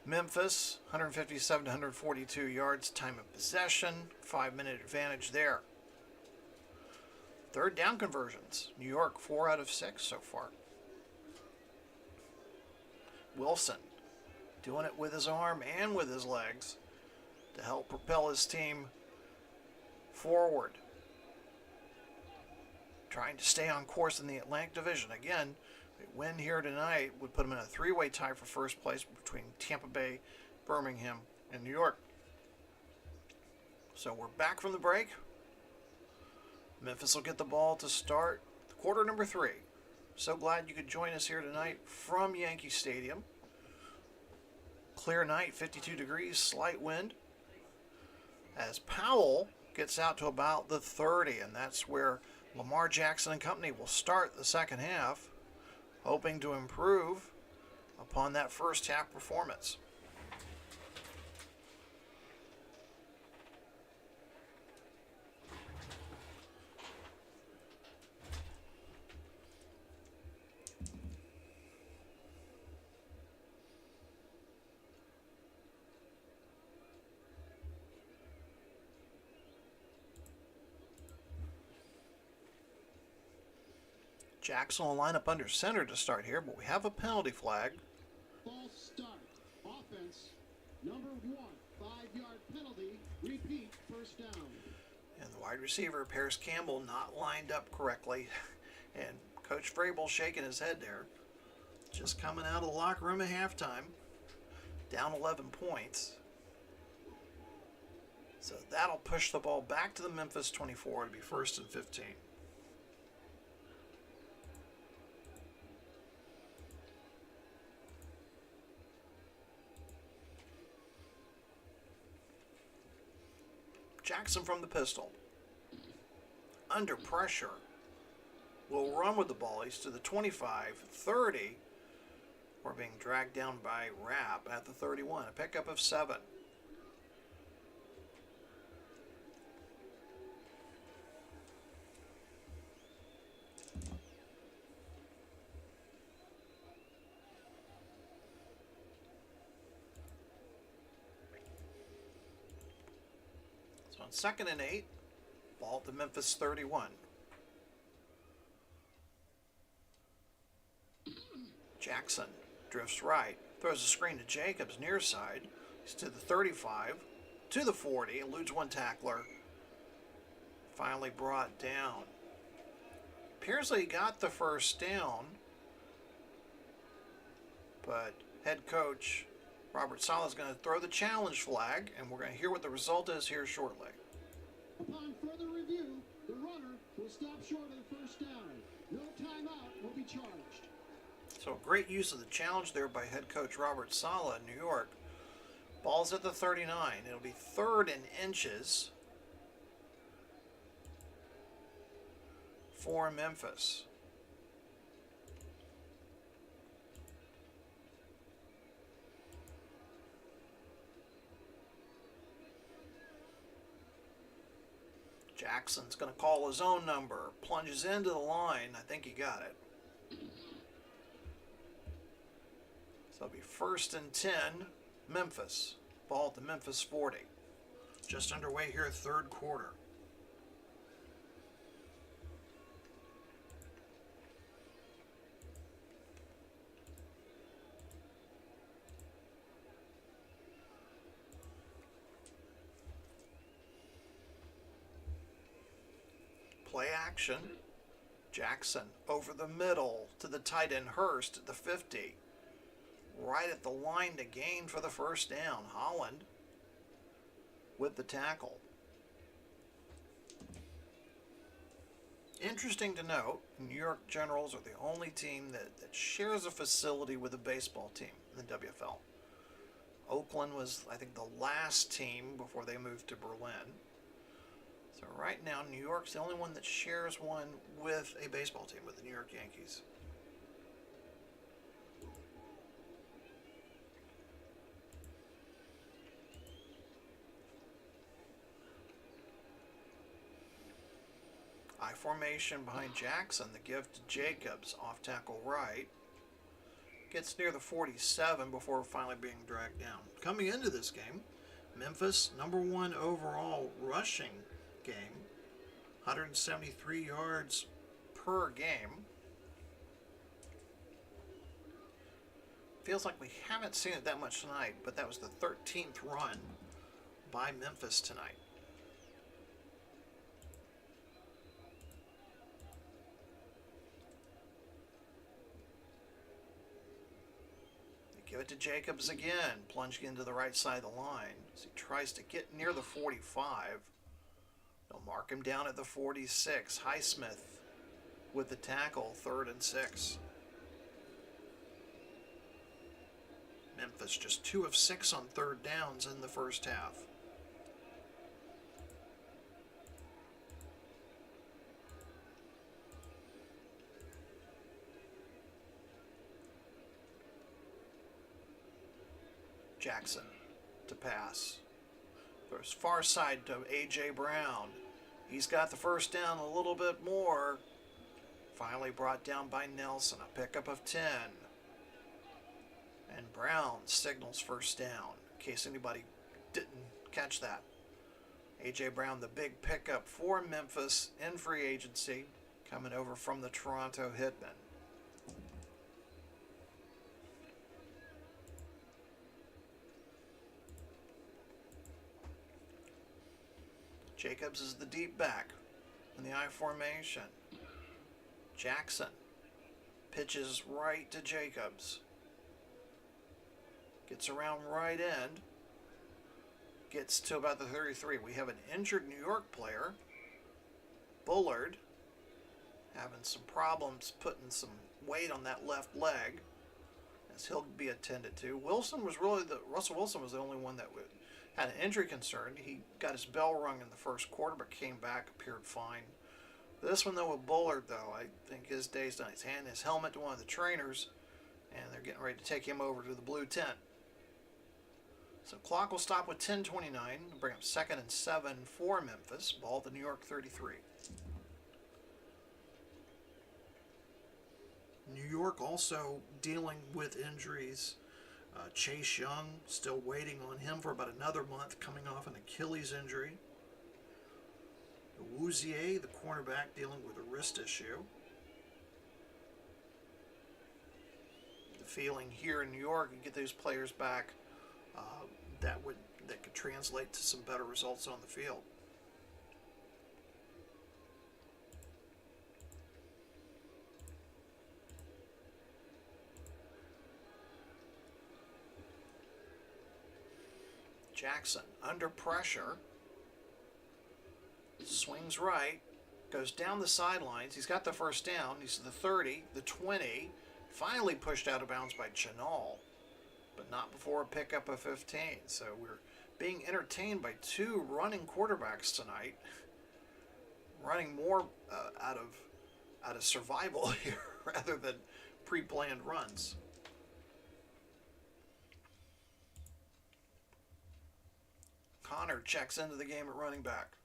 Memphis, 157 to 142 yards time of possession, 5-minute advantage there. Third down conversions, New York 4 out of 6 so far. Wilson doing it with his arm and with his legs to help propel his team forward. Trying to stay on course in the Atlantic Division. Again, a win here tonight would put them in a three-way tie for first place between Tampa Bay, Birmingham, and New York. So we're back from the break. Memphis will get the ball to start quarter number 3. So glad you could join us here tonight from Yamkee Stadium. Clear night, 52 degrees, slight wind. As Powell gets out to about the 30, and that's where Lamar Jackson and company will start the second half, hoping to improve upon that first half performance. Jackson will line up under center to start here, but we have a penalty flag. False start. Offense, number 1, 5-yard penalty. Repeat, first down. And the wide receiver, Paris Campbell, not lined up correctly. And Coach Vrabel shaking his head there. Just coming out of the locker room at halftime. Down 11 points. So that'll push the ball back to the Memphis 24 to be 1st and 15. Jackson from the pistol. Under pressure. Will run with the ball. He's to the 25, 30. We're being dragged down by Rapp at the 31. A pickup of 7. On 2nd and 8, ball to Memphis 31. Jackson drifts right, throws a screen to Jacobs near side. He's to the 35, to the 40, eludes one tackler. Finally brought down. Appears like he got the first down, but head coach Robert Saleh is going to throw the challenge flag, and we're going to hear what the result is here shortly. Upon further review, the runner will stop short of the first down. No timeout will be charged. So great use of the challenge there by head coach Robert Saleh in New York. Ball's at the 39. It'll be 3rd and inches for Memphis. Jackson's going to call his own number. Plunges into the line. I think he got it. So it'll be 1st and 10, Memphis. Ball at the Memphis 40. Just underway here, 3rd quarter. Play action. Jackson over the middle to the tight end Hurst at the 50. Right at the line to gain for the first down. Holland with the tackle. Interesting to note, New York Generals are the only team that shares a facility with a baseball team in the WFL. Oakland was, I think, the last team before they moved to Berlin. So right now, New York's the only one that shares one with a baseball team, with the New York Yankees. I formation behind Jackson, the give to Jacobs, off tackle right. Gets near the 47 before finally being dragged down. Coming into this game, Memphis, #1 overall rushing game, 173 yards per game. Feels like we haven't seen it that much tonight, but that was the 13th run by Memphis tonight. Give it to Jacobs again, plunging into the right side of the line as he tries to get near the 45. They'll mark him down at the 46. Highsmith with the tackle, 3rd and 6. Memphis just 2 of 6 on 3rd downs in the first half. Jackson to pass. There's far side to A.J. Brown. He's got the first down a little bit more. Finally brought down by Nelson, a pickup of 10. And Brown signals first down, in case anybody didn't catch that. A.J. Brown, the big pickup for Memphis in free agency, coming over from the Toronto Hitmen. Jacobs is the deep back in the I formation. Jackson pitches right to Jacobs. Gets around right end. Gets to about the 33. We have an injured New York player, Bullard, having some problems putting some weight on that left leg, as he'll be attended to. Russell Wilson was the only one that had an injury concern. He got his bell rung in the first quarter, but came back, appeared fine. This one, though, with Bullard, though, I think his day's done. He's handing his helmet to one of the trainers, and they're getting ready to take him over to the blue tent. So clock will stop with 10:29, bring up 2nd and 7 for Memphis. Ball to New York 33. New York also dealing with injuries. Chase Young, still waiting on him for about another month, coming off an Achilles injury. Wouzier, the cornerback, dealing with a wrist issue. The feeling here in New York, and get those players back, that could translate to some better results on the field. Jackson under pressure, swings right, goes down the sidelines. He's got the first down. He's the 30, the 20, finally pushed out of bounds by Chenal, but not before a pickup of 15. So we're being entertained by 2 running quarterbacks tonight, running more out of survival here rather than pre-planned runs. Connor checks into the game at running back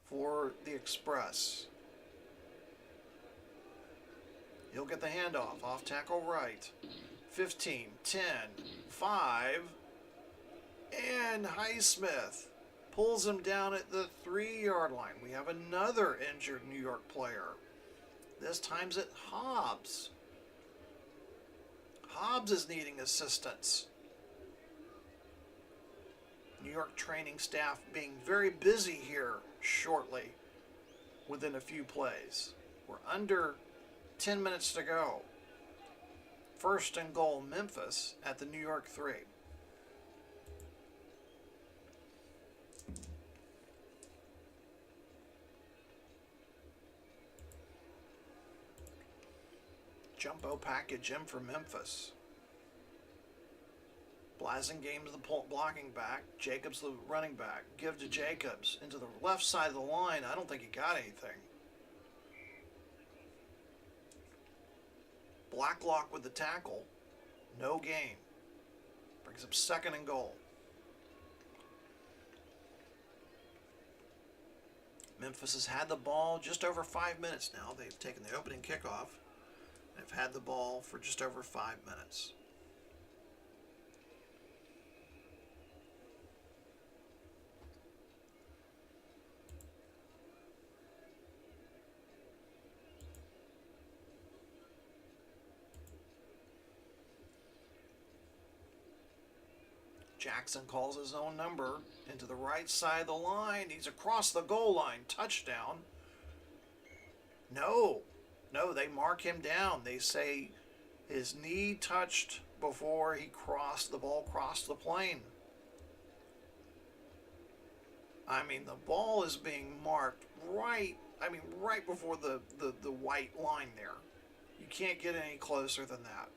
for the Express. He'll get the handoff, off tackle right. 15, 10, 5, and Highsmith pulls him down at the 3-yard line. We have another injured New York player. This time's at Hobbs. Hobbs is needing assistance. New York training staff being very busy here shortly within a few plays. We're under 10 minutes to go. 1st and goal, Memphis at the New York 3. Jumbo package in for Memphis. Blasengame's the blocking back. Jacobs the running back. Give to Jacobs. Into the left side of the line. I don't think he got anything. Blacklock with the tackle. No gain. Brings up 2nd and goal. Memphis has had the ball just over 5 minutes now. They've taken the opening kickoff. They've had the ball for just over 5 minutes. Jackson calls his own number into the right side of the line. He's across the goal line. Touchdown. No, they mark him down. They say his knee touched before the ball crossed the plane. I mean, the ball is being marked right before the white line there. You can't get any closer than that.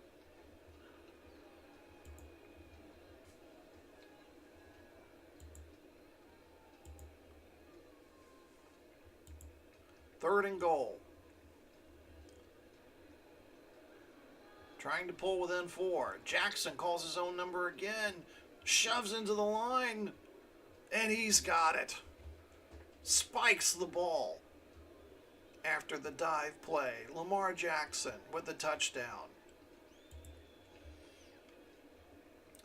Third and goal. Trying to pull within 4. Jackson calls his own number again. Shoves into the line. And he's got it. Spikes the ball. After the dive play. Lamar Jackson with the touchdown.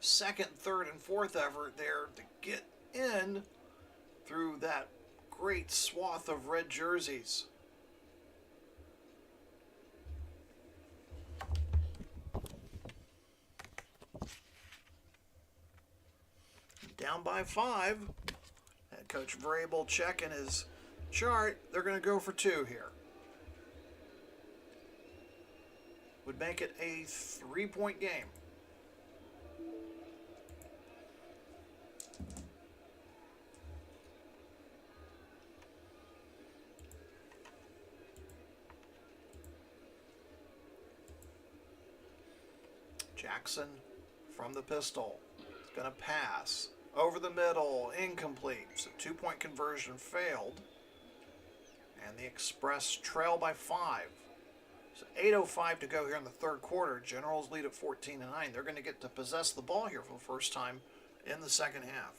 2nd, 3rd, and 4th effort there to get in through that great swath of red jerseys. Down by 5. Head coach Vrabel checking his chart. They're going to go for 2 here. Would make it a 3-point game. Jackson from the pistol. He's going to pass. Over the middle. Incomplete. So 2-point conversion failed. And the Express trail by 5. So 8:05 to go here in the 3rd quarter. Generals lead at 14-9. They're going to get to possess the ball here for the first time in the 2nd half.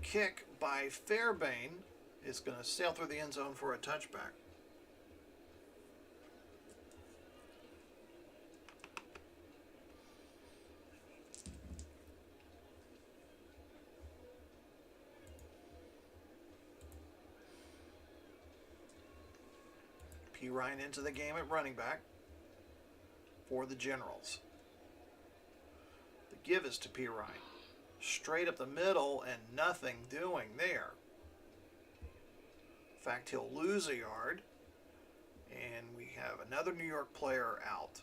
Kick by Fairbairn is going to sail through the end zone for a touchback. P. Ryan into the game at running back for the Generals. The give is to P. Ryan. Straight up the middle and nothing doing there. In fact, he'll lose a yard. And we have another New York player out.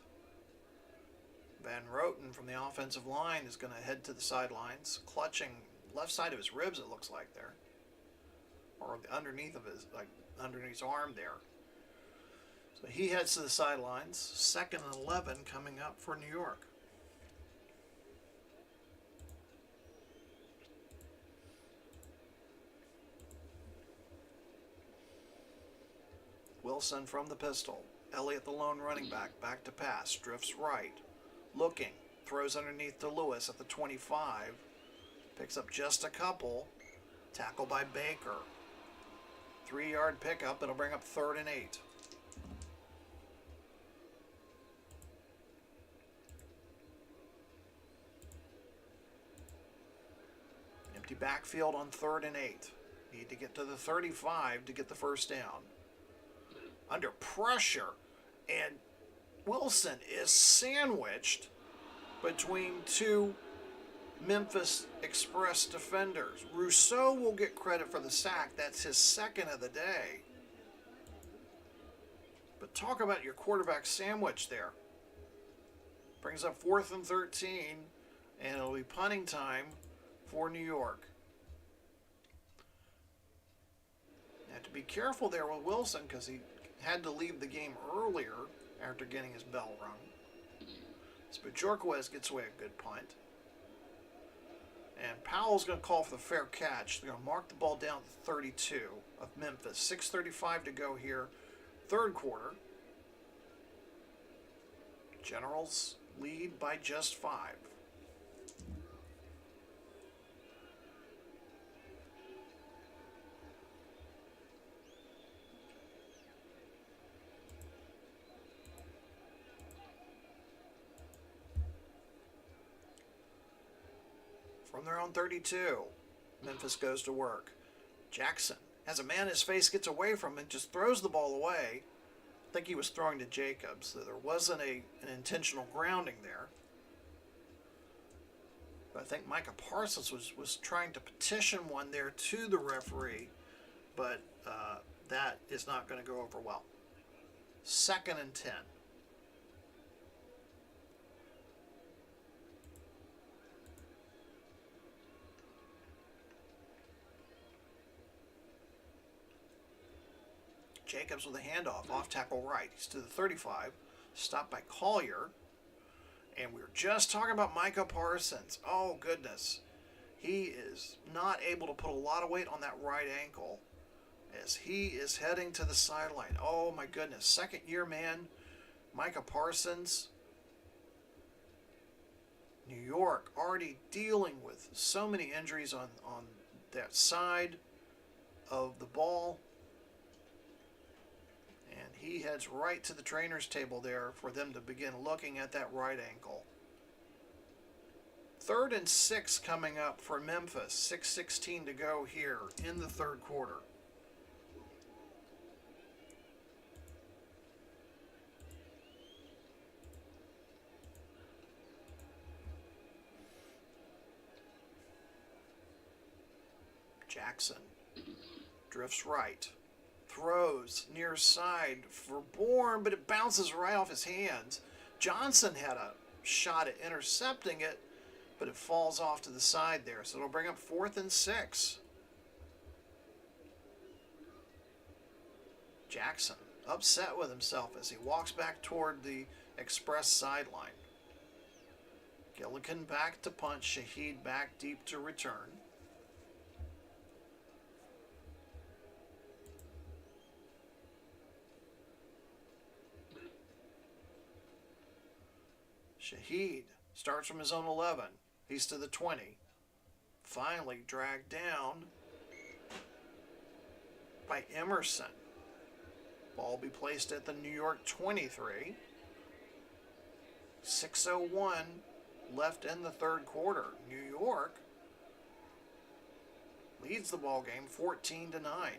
Van Roten from the offensive line is going to head to the sidelines, clutching left side of his ribs, it looks like there. Or underneath of his, underneath his arm there. So he heads to the sidelines. 2nd and 11 coming up for New York. Wilson from the pistol. Elliott, the lone running back to pass. Drifts right. Looking. Throws underneath to Lewis at the 25. Picks up just a couple. Tackle by Baker. 3-yard pickup. It'll bring up 3rd and 8. Empty backfield on 3rd and 8. Need to get to the 35 to get the first down. Under pressure, and Wilson is sandwiched between 2 Memphis Express defenders. Rousseau will get credit for the sack. That's his 2nd of the day. But talk about your quarterback sandwich there. Brings up 4th and 13, and it'll be punting time for New York. to be careful there with Wilson because he had to leave the game earlier after getting his bell rung. So Bajorquez gets away a good punt. And Powell's going to call for the fair catch. They're going to mark the ball down to 32 of Memphis. 6:35 to go here, third quarter. Generals lead by just 5. From their own 32, Memphis goes to work. Jackson has a man, his face gets away from him and just throws the ball away. I think he was throwing to Jacobs, so there wasn't an intentional grounding there. But I think Micah Parsons was trying to petition one there to the referee, but that is not going to go over well. 2nd and 10. Jacobs with a handoff, off tackle right. He's to the 35, stopped by Collier. And we were just talking about Micah Parsons. Oh, goodness. He is not able to put a lot of weight on that right ankle as he is heading to the sideline. Oh, my goodness. Second-year man, Micah Parsons. New York already dealing with so many injuries on that side of the ball. And he heads right to the trainer's table there for them to begin looking at that right ankle. 3rd and 6 coming up for Memphis. 6:16 to go here in the third quarter. Jackson drifts right. Throws near side for Bourne, but it bounces right off his hands. Johnson had a shot at intercepting it, but it falls off to the side there. So it'll bring up 4th and 6. Jackson upset with himself as he walks back toward the express sideline. Gillikin back to punt. Shaheed back deep to return. Shaheed starts from his own 11. He's to the 20. Finally dragged down by Emerson. Ball be placed at the New York 23. 6:01 left in the third quarter. New York leads the ball game 14-9.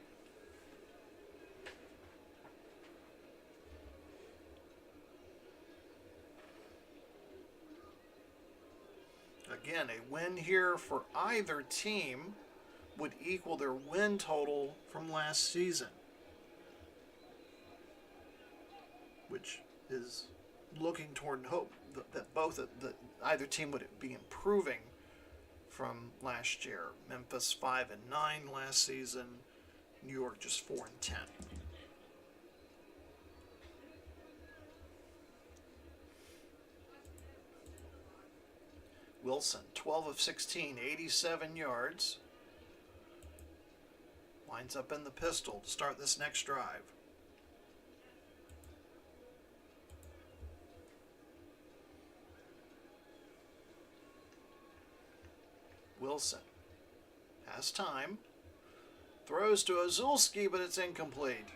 Again, a win here for either team would equal their win total from last season, which is looking toward hope that either team would be improving from last year. Memphis 5-9 last season, New York just 4-10. Wilson, 12 of 16, 87 yards. Lines up in the pistol to start this next drive. Wilson has time. Throws to Ozulski, but it's incomplete.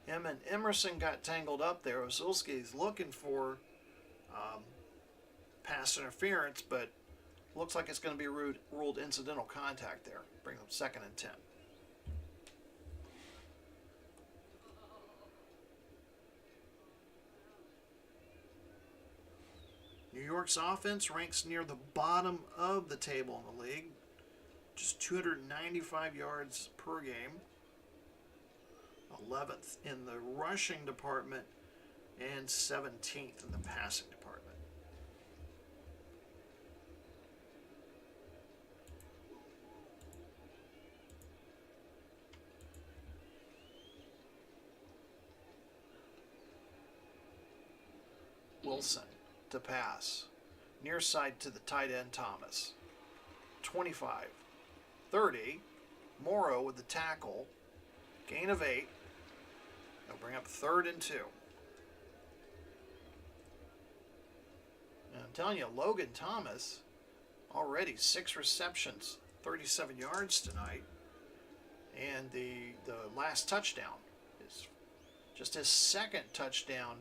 Him and Emerson got tangled up there. Ozulski's looking for pass interference, but looks like it's going to be ruled incidental contact there. Bring them 2nd and 10. New York's offense ranks near the bottom of the table in the league. Just 295 yards per game. 11th in the rushing department and 17th in the passing department. Wilson to pass. Near side to the tight end Thomas. 25. 30. Morrow with the tackle. Gain of 8. They'll bring up 3rd and 2. And I'm telling you, Logan Thomas, already 6 receptions, 37 yards tonight. And the last touchdown is just his 2nd touchdown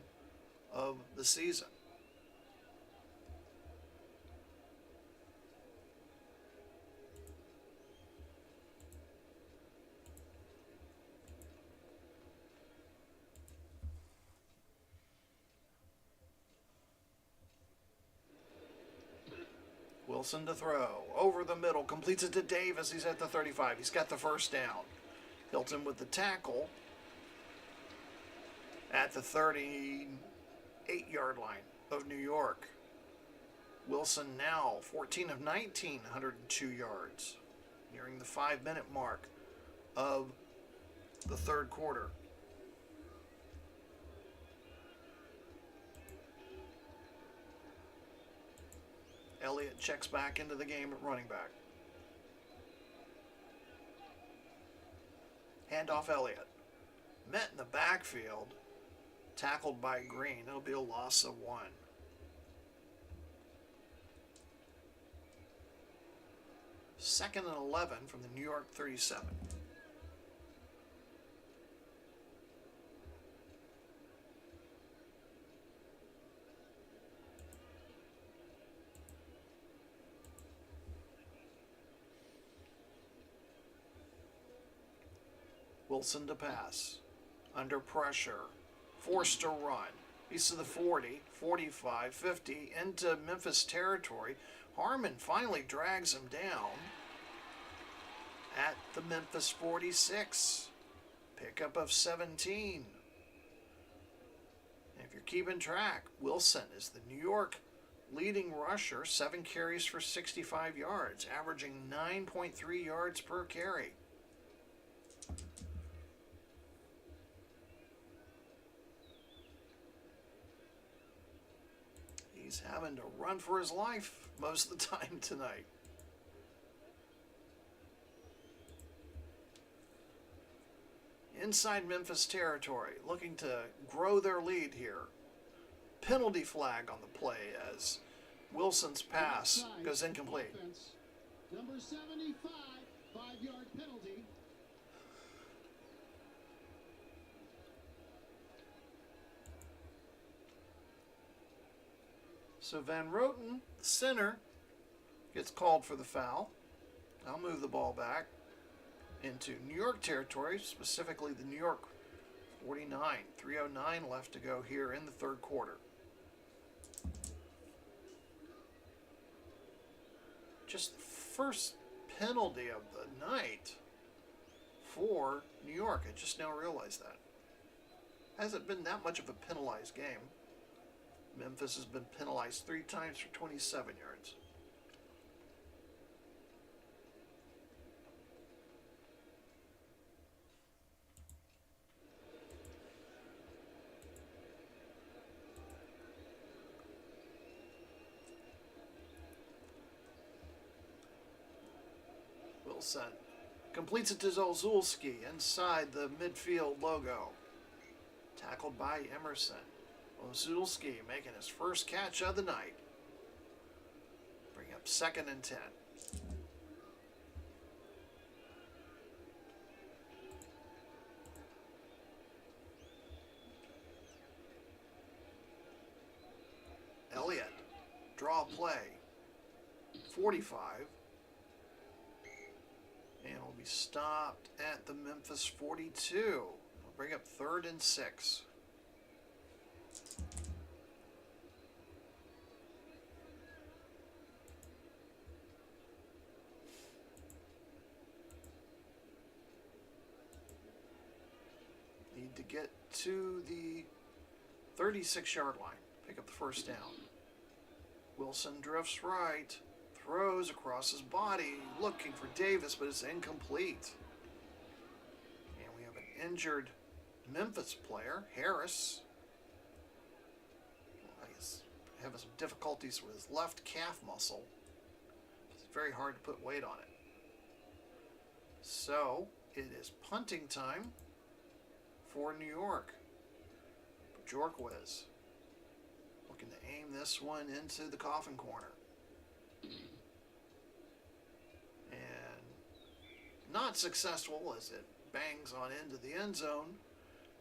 of the season. Wilson to throw. Over the middle. Completes it to Davis. He's at the 35. He's got the first down. Hilton with the tackle at the 38-yard line of New York. Wilson now 14 of 19, 102 yards. Nearing the 5-minute mark of the third quarter. Elliott checks back into the game at running back. Handoff Elliott. Met in the backfield. Tackled by Green. It'll be a loss of 1. Second and 11 from the New York 37. Wilson to pass. Under pressure. Forced to run. He's to the 40, 45, 50, into Memphis territory. Harmon finally drags him down at the Memphis 46. Pickup of 17. And if you're keeping track, Wilson is the New York leading rusher, 7 carries for 65 yards, averaging 9.3 yards per carry. He's having to run for his life most of the time tonight. Inside Memphis territory, looking to grow their lead here. Penalty flag on the play as Wilson's pass goes incomplete. Offense. Number 75, 5-yard penalty. So Van Roten, the center, gets called for the foul. I'll move the ball back into New York territory, specifically the New York 49. 3:09 left to go here in the third quarter. Just the first penalty of the night for New York. I just now realized that. Hasn't been that much of a penalized game. Memphis has been penalized 3 times for 27 yards. Wilson completes it to Zolzulski inside the midfield logo. Tackled by Emerson. Ozulski making his first catch of the night. Bring up 2nd and 10. Elliott, draw play. 45. And will be stopped at the Memphis 42. We'll bring up 3rd and 6. Need to get to the 36-yard line. Pick up the first down. Wilson drifts right. Throws across his body. Looking for Davis, but it's incomplete. And we have an injured Memphis player, Harris. He's having some difficulties with his left calf muscle. It's very hard to put weight on it. So it is punting time for New York. Bjorkwiz looking to aim this one into the coffin corner. And not successful as it bangs on into the end zone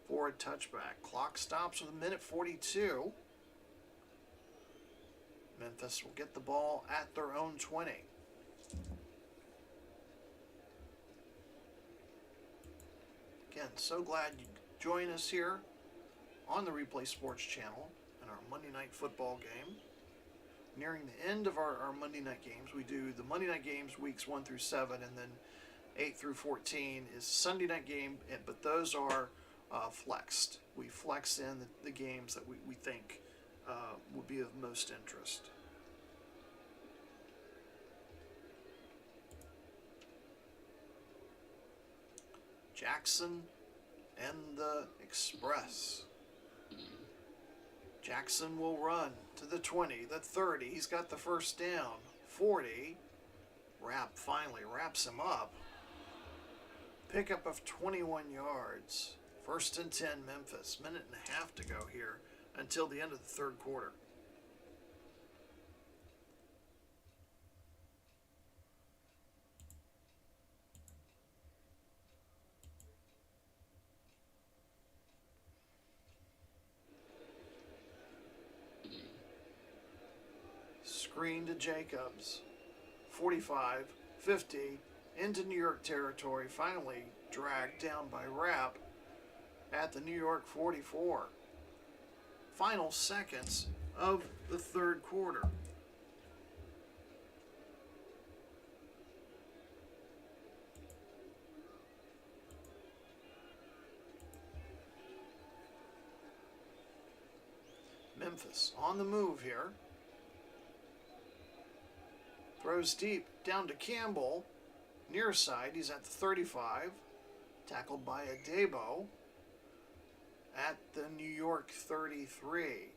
for a touchback. Clock stops with 1:42. Memphis will get the ball at their own 20. Again, so glad you join us here on the Replay Sports Channel in our Monday Night Football game. Nearing the end of our Monday night games, we do the Monday night games weeks 1 through 7, and then 8 through 14 is Sunday night game, but those are flexed. We flex in the games that we think would be of most interest. Jackson and the Express. Jackson will run to the 20, the 30. He's got the first down. 40. Rapp finally wraps him up. Pickup of 21 yards. 1st and 10 Memphis. Minute and a half to go here until the end of the third quarter. Screen to Jacobs. 45, 50, into New York territory. Finally dragged down by Rapp at the New York 44. Final seconds of the third quarter. Memphis on the move here. Throws deep down to Campbell. Near side, he's at the 35. Tackled by Adebo at the New York 33.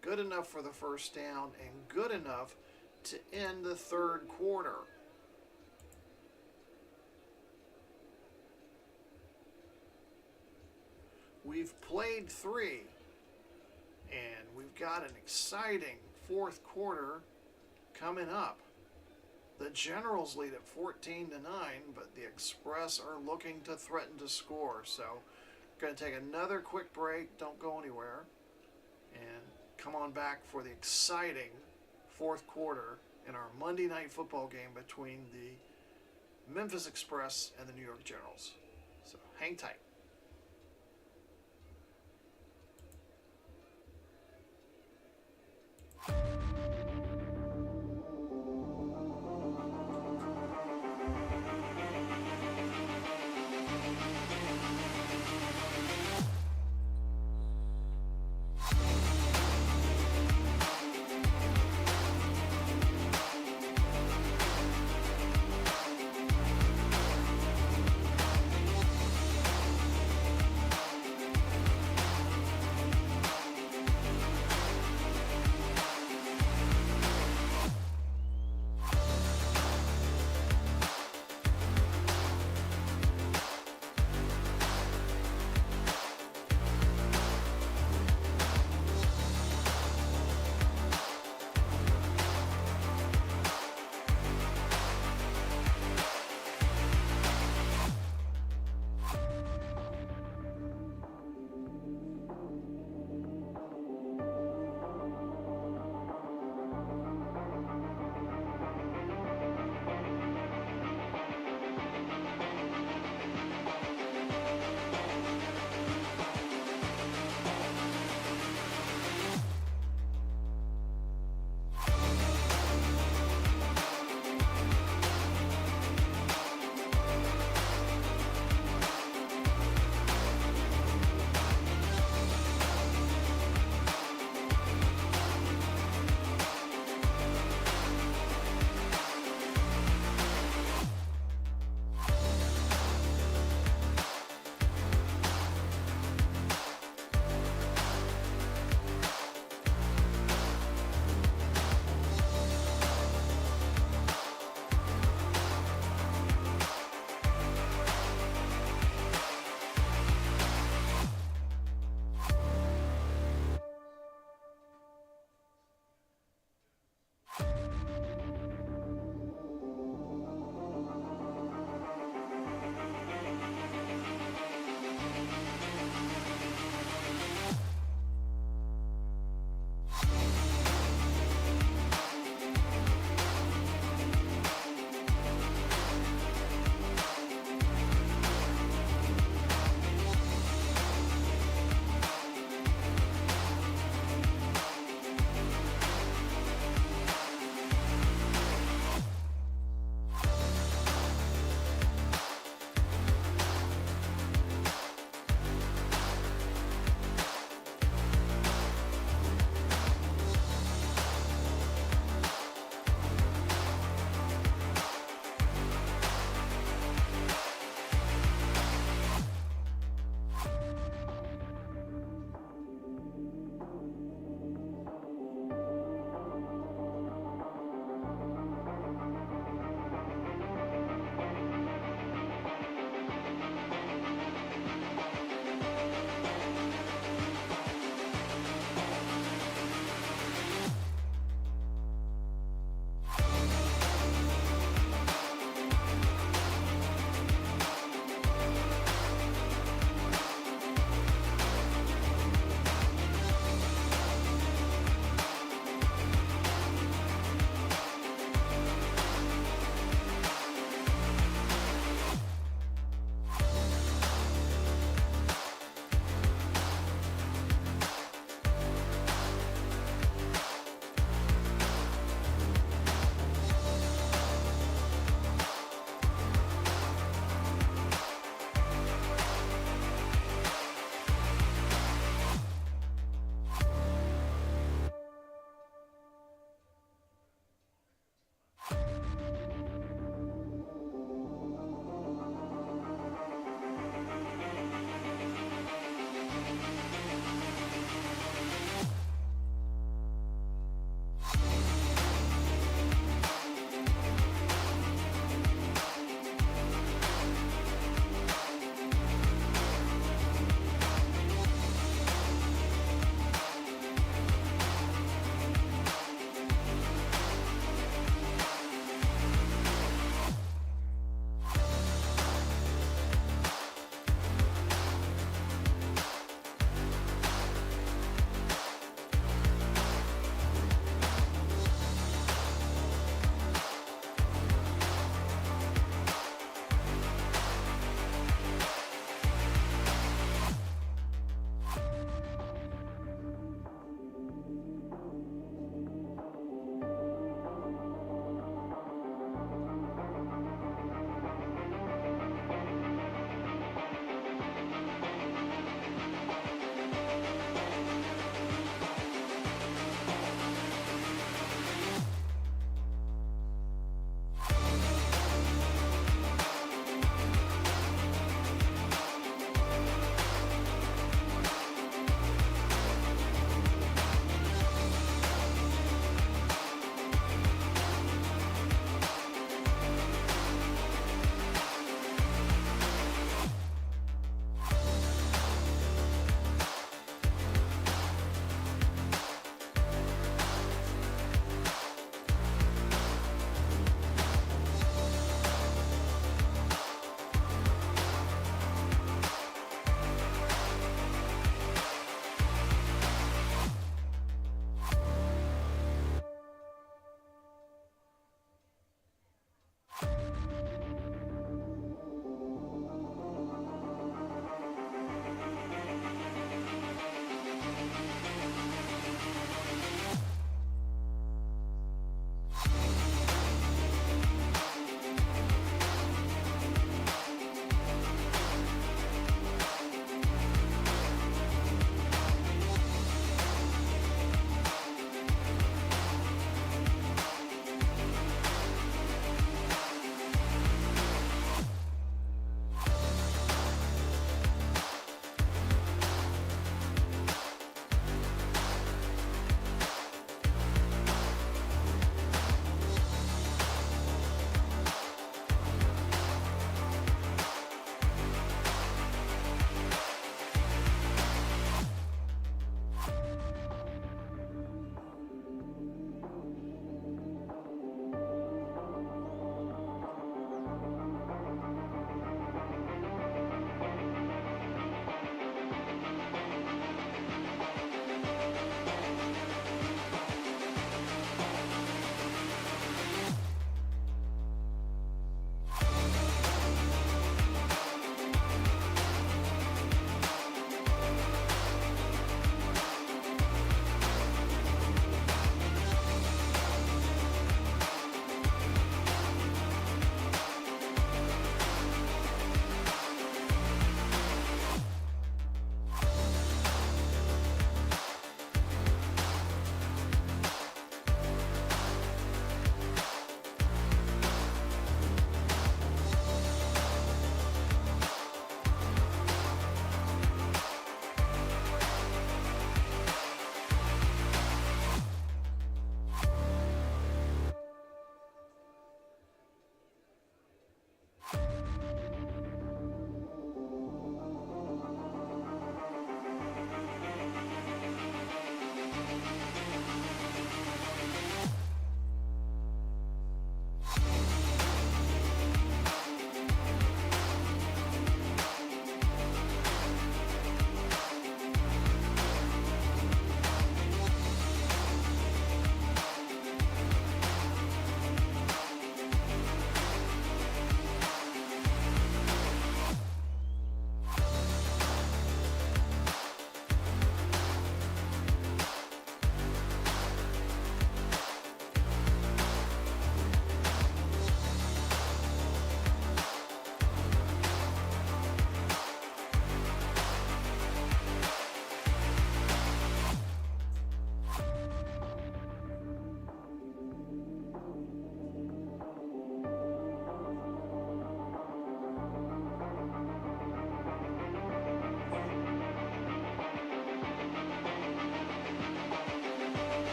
Good enough for the first down and good enough to end the third quarter. We've played 3, and we've got an exciting fourth quarter coming up. The Generals lead at 14-9, but the Express are looking to threaten to score. So, going to take another quick break. Don't go anywhere. And come on back for the exciting fourth quarter in our Monday Night Football game between the Memphis Express and the New York Generals. So, hang tight.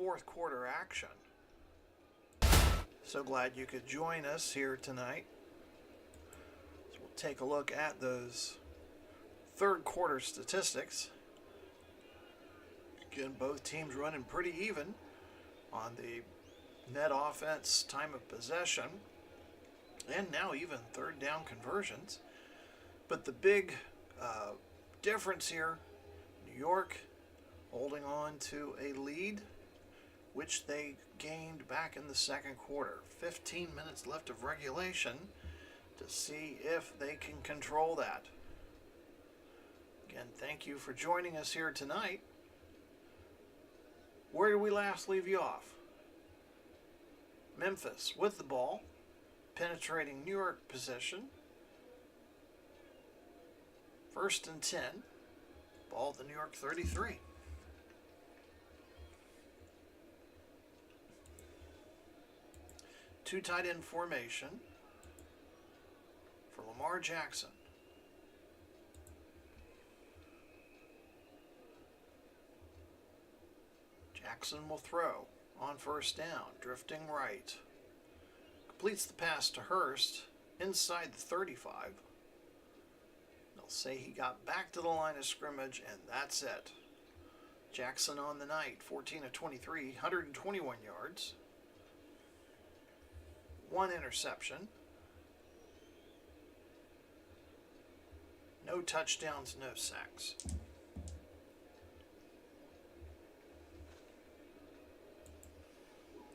fourth quarter action. So glad you could join us here tonight. So we'll take a look at those third quarter statistics. Again, both teams running pretty even on the net offense, time of possession, and now even third down conversions. But the big difference here, New York holding on to a lead, which they gained back in the second quarter. 15 minutes left of regulation to see if they can control that. Again, thank you for joining us here tonight. Where did we last leave you off? Memphis with the ball, penetrating New York possession. 1st and 10, ball at the New York 33. Two tight end formation for Lamar Jackson. Jackson will throw on 1st down, drifting right. Completes the pass to Hurst inside the 35. They'll say he got back to the line of scrimmage, and that's it. Jackson on the night, 14 of 23, 121 yards. 1 interception. No touchdowns, no sacks.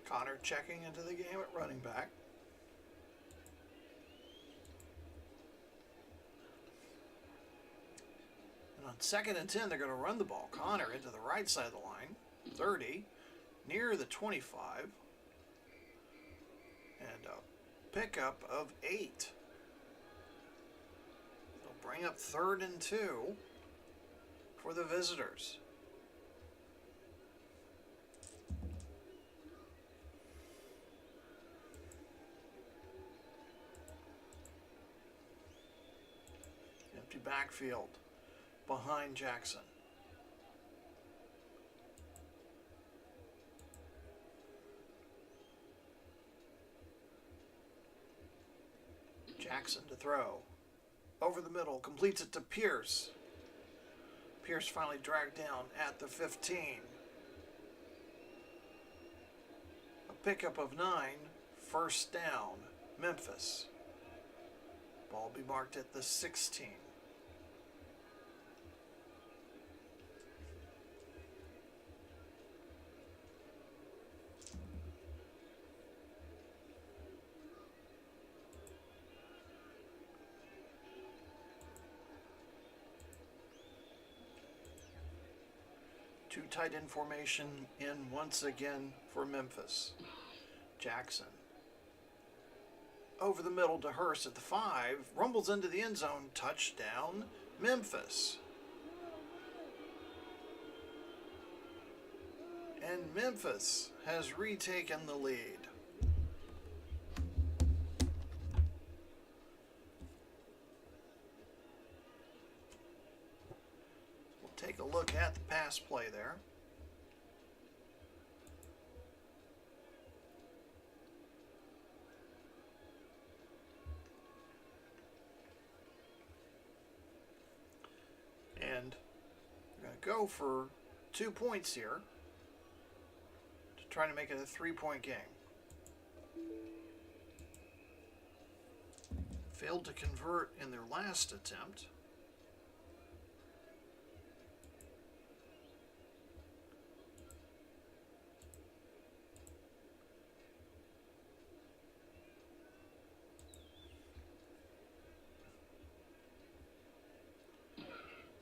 Connor checking into the game at running back. And on 2nd and 10, they're going to run the ball. Connor into the right side of the line, 30, near the 25. And a pickup of 8. They'll bring up 3rd and 2 for the visitors. Empty backfield behind Jackson. Jackson to throw. Over the middle, completes it to Pierce. Pierce finally dragged down at the 15. A pickup of 9, 1st down, Memphis. Ball be marked at the 16. Two tight end formation in once again for Memphis. Jackson. Over the middle to Hurst at the 5. Rumbles into the end zone. Touchdown, Memphis. And Memphis has retaken the lead. Take a look at the pass play there. And we're going to go for 2 points here to try to make it a 3-point game. Failed to convert in their last attempt.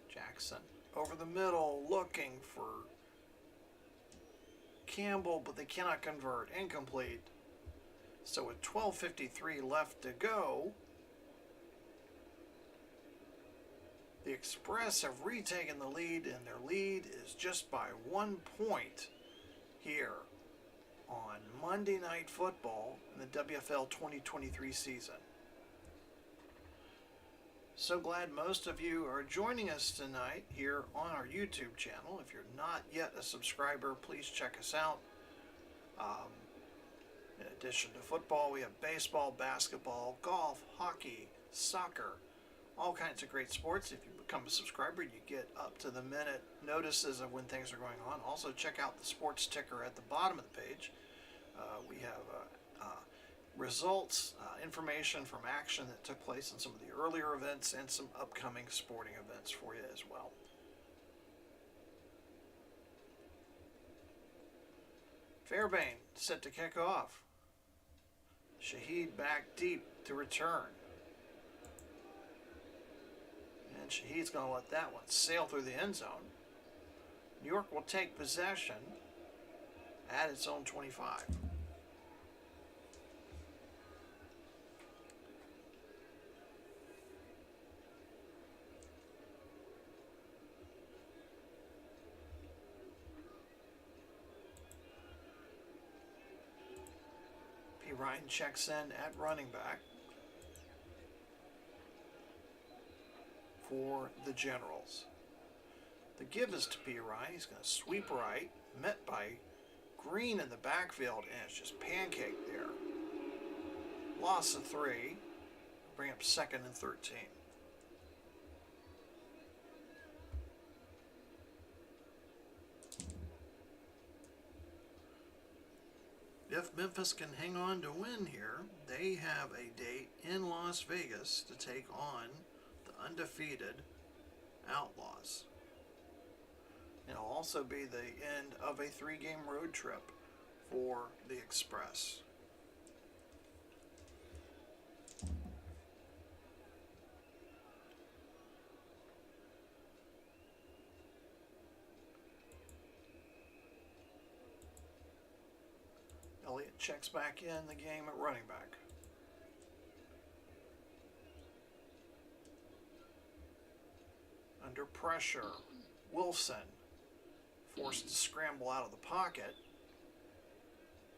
Jackson over the middle looking for Campbell, but they cannot convert. Incomplete. So with 12:53 left to go, the Express have retaken the lead, and their lead is just by 1 point here on Monday Night Football in the WFL 2023 season. So glad most of you are joining us tonight here on our YouTube channel. If you're not yet a subscriber, please check us out. In addition to football, we have baseball, basketball, golf, hockey, soccer, all kinds of great sports. If you become a subscriber, you get up to the minute notices of when things are going on. Also, check out the sports ticker at the bottom of the page. We have results, information from action that took place in some of the earlier events, and some upcoming sporting events for you as well. Fairbairn set to kick off. Shaheed back deep to return. And Shaheed's going to let that one sail through the end zone. New York will take possession at its own 25. Ryan checks in at running back for the Generals. The give is to P. Ryan. He's going to sweep right, met by Green in the backfield, and it's just pancaked there. Loss of 3. Bring up 2nd and 13. If Memphis can hang on to win here, they have a date in Las Vegas to take on the undefeated Outlaws. It'll also be the end of a 3-game road trip for the Express. Elliott checks back in the game at running back. Under pressure, Wilson forced to scramble out of the pocket.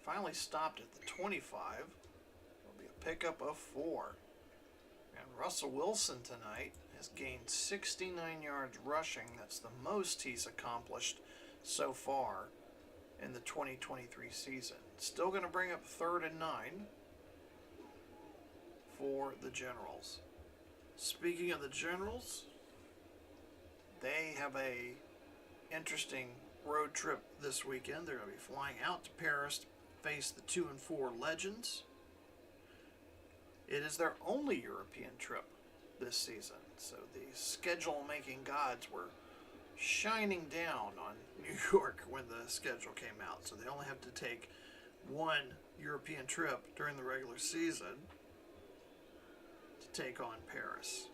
Finally stopped at the 25. It'll be a pickup of 4. And Russell Wilson tonight has gained 69 yards rushing. That's the most he's accomplished so far in the 2023 season. Still going to bring up 3rd and 9 for the Generals. Speaking of the Generals, they have a interesting road trip this weekend. They're going to be flying out to Paris to face the 2 and 4 Legends. It is their only European trip this season, so the schedule-making gods were shining down on New York when the schedule came out. So they only have to take one European trip during the regular season to take on Paris.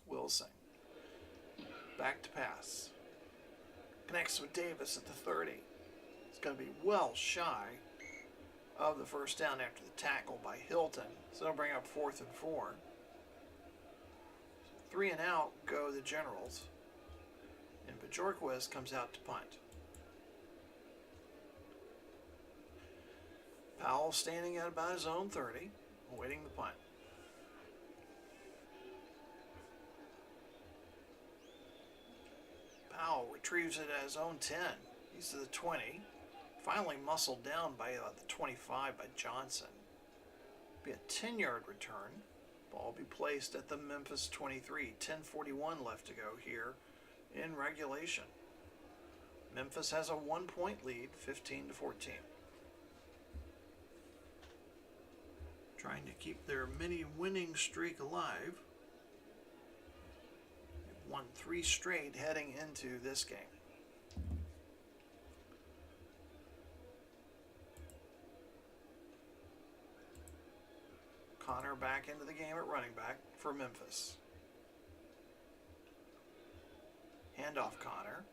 Wilson. Back to pass. Connects with Davis at the 30. It's going to be well shy of the first down after the tackle by Hilton. So they'll bring up 4th and 4. 3 and out go the Generals. And Bajorquez comes out to punt. Powell standing at about his own 30, awaiting the punt. Powell retrieves it at his own 10. He's to the 20. Finally muscled down by the 25 by Johnson. Be a 10-yard return. Ball will be placed at the Memphis 23. 10:41 left to go here in regulation. Memphis has a 1-point lead, 15-14. Trying to keep their mini winning streak alive. They've won 3 straight heading into this game. Connor back into the game at running back for Memphis. Handoff Connor.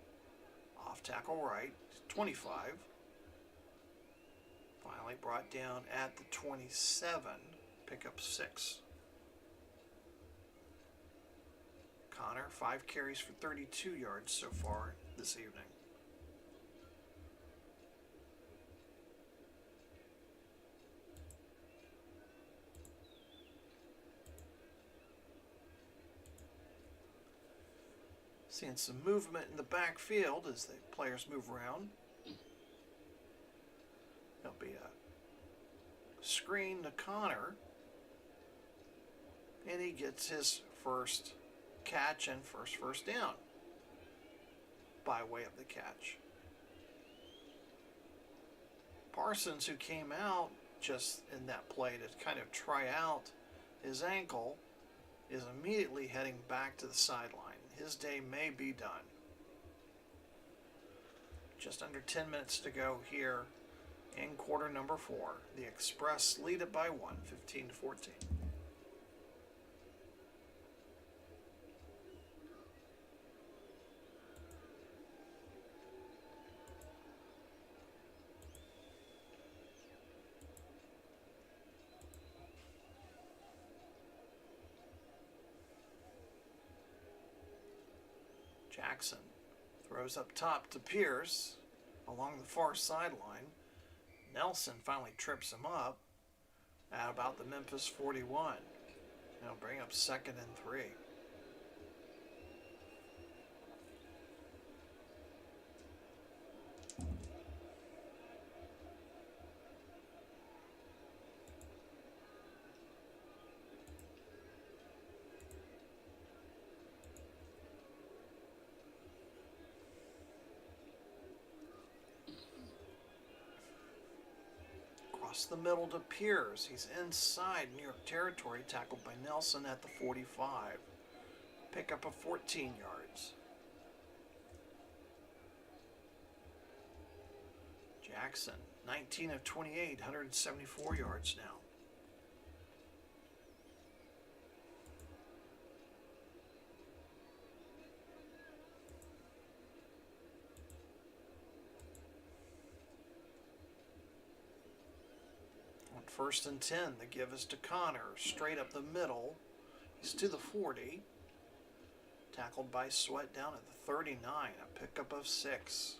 Off tackle right, 25. Finally brought down at the 27. Pick up 6. Connor, 5 carries for 32 yards so far this evening. Seeing some movement in the backfield as the players move around. There'll be a screen to Connor. And he gets his first catch and first down by way of the catch. Parsons, who came out just in that play to kind of try out his ankle, is immediately heading back to the sideline. His day may be done. Just under 10 minutes to go here in quarter number 4. The Express lead it by 1, 15-14. Jackson throws up top to Pierce along the far sideline. Nelson finally trips him up at about the Memphis 41. It'll bring up 2nd and 3. The middle to Pierce. He's inside New York territory, tackled by Nelson at the 45. Pick up of 14 yards. Jackson, 19 of 28, 174 yards now. First and 10, the give is to Connor, straight up the middle. He's to the 40. Tackled by Sweat down at the 39, a pickup of 6.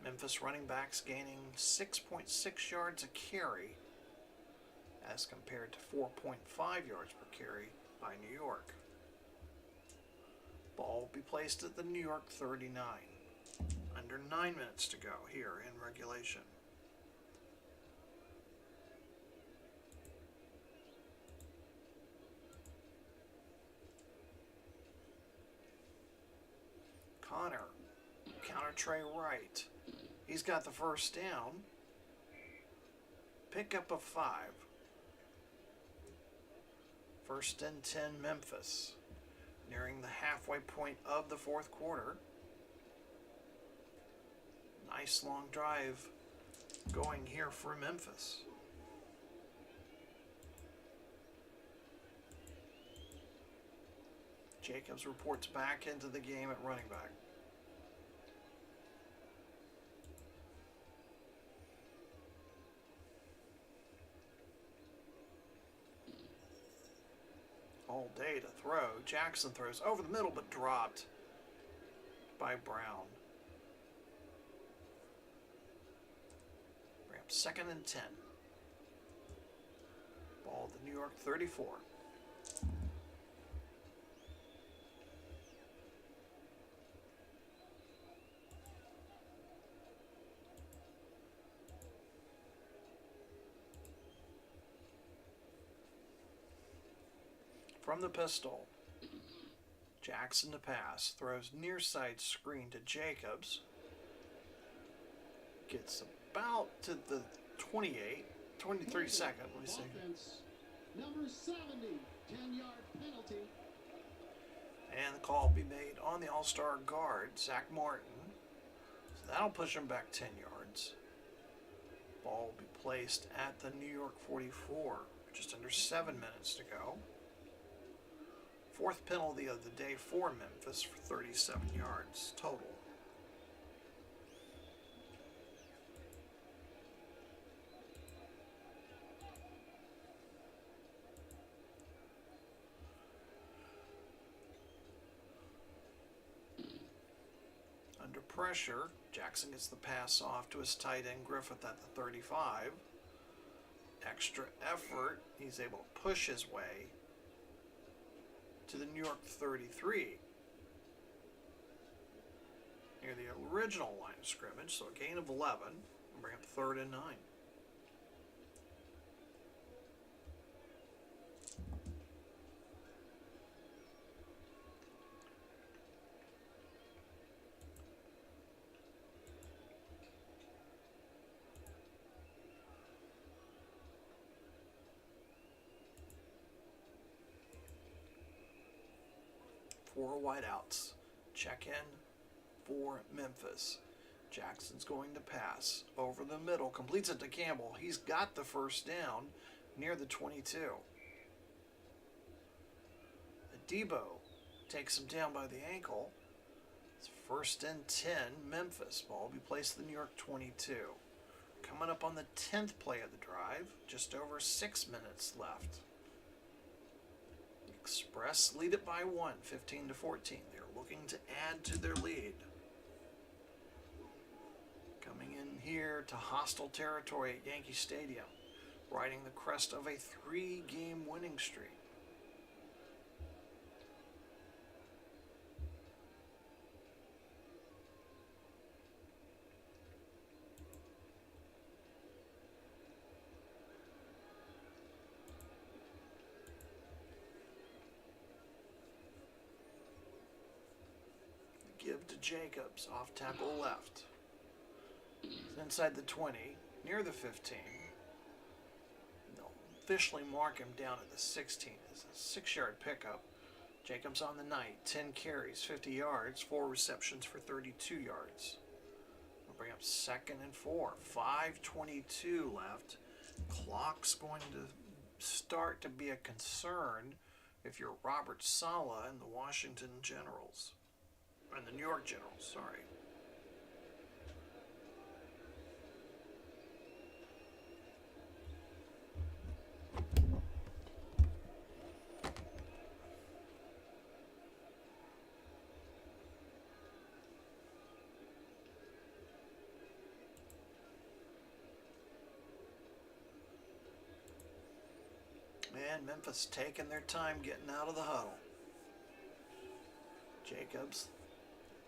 Memphis running backs gaining 6.6 yards a carry as compared to 4.5 yards per carry by New York. Ball will be placed at the New York 39. Under 9 minutes to go here in regulation. Connor, counter tray right. He's got the first down. Pickup of 5. First and 10 Memphis. Nearing the halfway point of the 4th quarter. Nice long drive going here for Memphis. Jacobs reports back into the game at running back. All day to throw. Jackson throws over the middle but dropped by Brown. Bring up 2nd and 10. Ball at the New York 34. From the pistol, Jackson to pass, throws near side screen to Jacobs, gets about to the 23 second, let me see. Number 70, 10-yard penalty. And the call will be made on the All-Star guard, Zach Martin. So that'll push him back 10 yards. Ball will be placed at the New York 44, just under 7 minutes to go. 4th penalty of the day for Memphis for 37 yards total. Under pressure, Jackson gets the pass off to his tight end Griffith at the 35. Extra effort, he's able to push his way to the New York 33. Near the original line of scrimmage, so a gain of 11. And bring up 3rd and 9. Four wideouts. Check in for Memphis. Jackson's going to pass over the middle. Completes it to Campbell. He's got the first down near the 22. Adebo takes him down by the ankle. It's 1st and 10. Memphis. Ball will be placed in the New York 22. Coming up on the 10th play of the drive. Just over 6 minutes left. Express lead it by 1, 15-14. They're looking to add to their lead. Coming in here to hostile territory at Yankee Stadium, riding the crest of a 3-game winning streak. Give to Jacobs, off tackle left. Inside the 20, near the 15. They'll officially mark him down at the 16. It's a 6-yard pickup. Jacobs on the night, 10 carries, 50 yards, 4 receptions for 32 yards. We'll bring up 2nd and 4. 5:22 left. Clock's going to start to be a concern if you're Robert Saleh and the Washington Generals. And the New York Generals, sorry. And Memphis taking their time getting out of the huddle. Jacobs,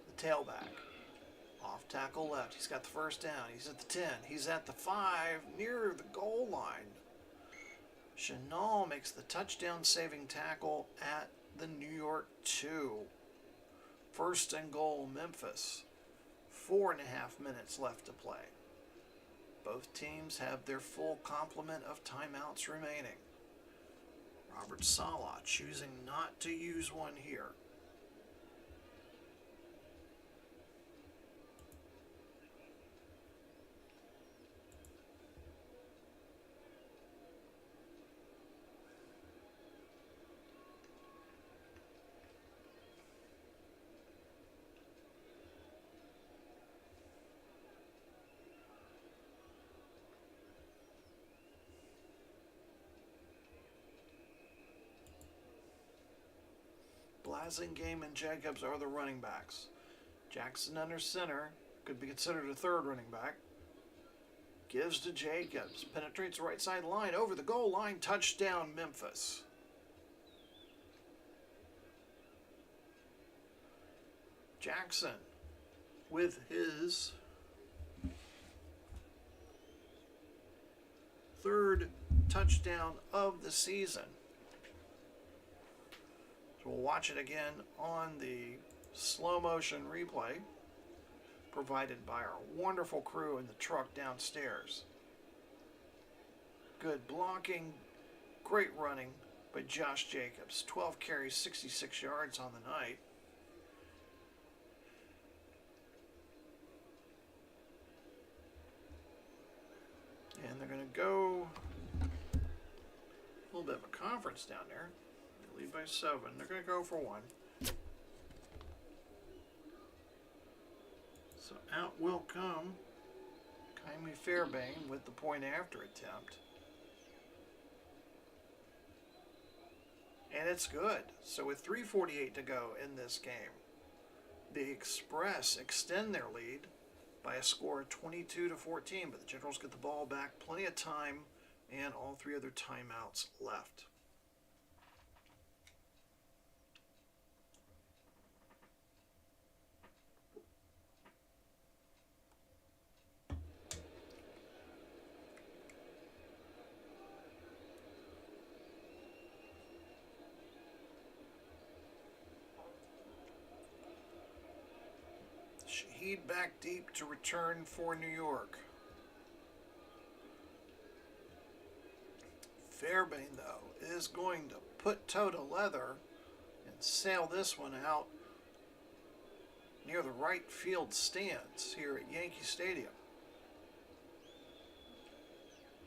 the tailback. Off tackle left. He's got the first down. He's at the 10. He's at the 5, near the goal line. Chenal makes the touchdown saving tackle at the New York 2. 1st and goal, Memphis. 4.5 minutes left to play. Both teams have their full complement of timeouts remaining. Robert Saleh choosing not to use one here. Blasingame and Jacobs are the running backs. Jackson under center, could be considered a 3rd running back. Gives to Jacobs, penetrates the right side line, over the goal line, touchdown Memphis. Jackson with his 3rd touchdown of the season. So we'll watch it again on the slow motion replay provided by our wonderful crew in the truck downstairs. Good blocking, great running by Josh Jacobs. 12 carries, 66 yards on the night. And they're going to go a little bit of a conference down there. Lead by 7. They're going to go for 1. So out will come Kaimi Fairbairn with the point after attempt. And it's good. So with 3:48 to go in this game, The Express extend their lead by a score of 22-14, but the Generals get the ball back, plenty of time, and all three other timeouts left. Shahid back deep to return for New York. Fairbairn, though, is going to put toe to leather and sail this one out near the right field stands here at Yankee Stadium.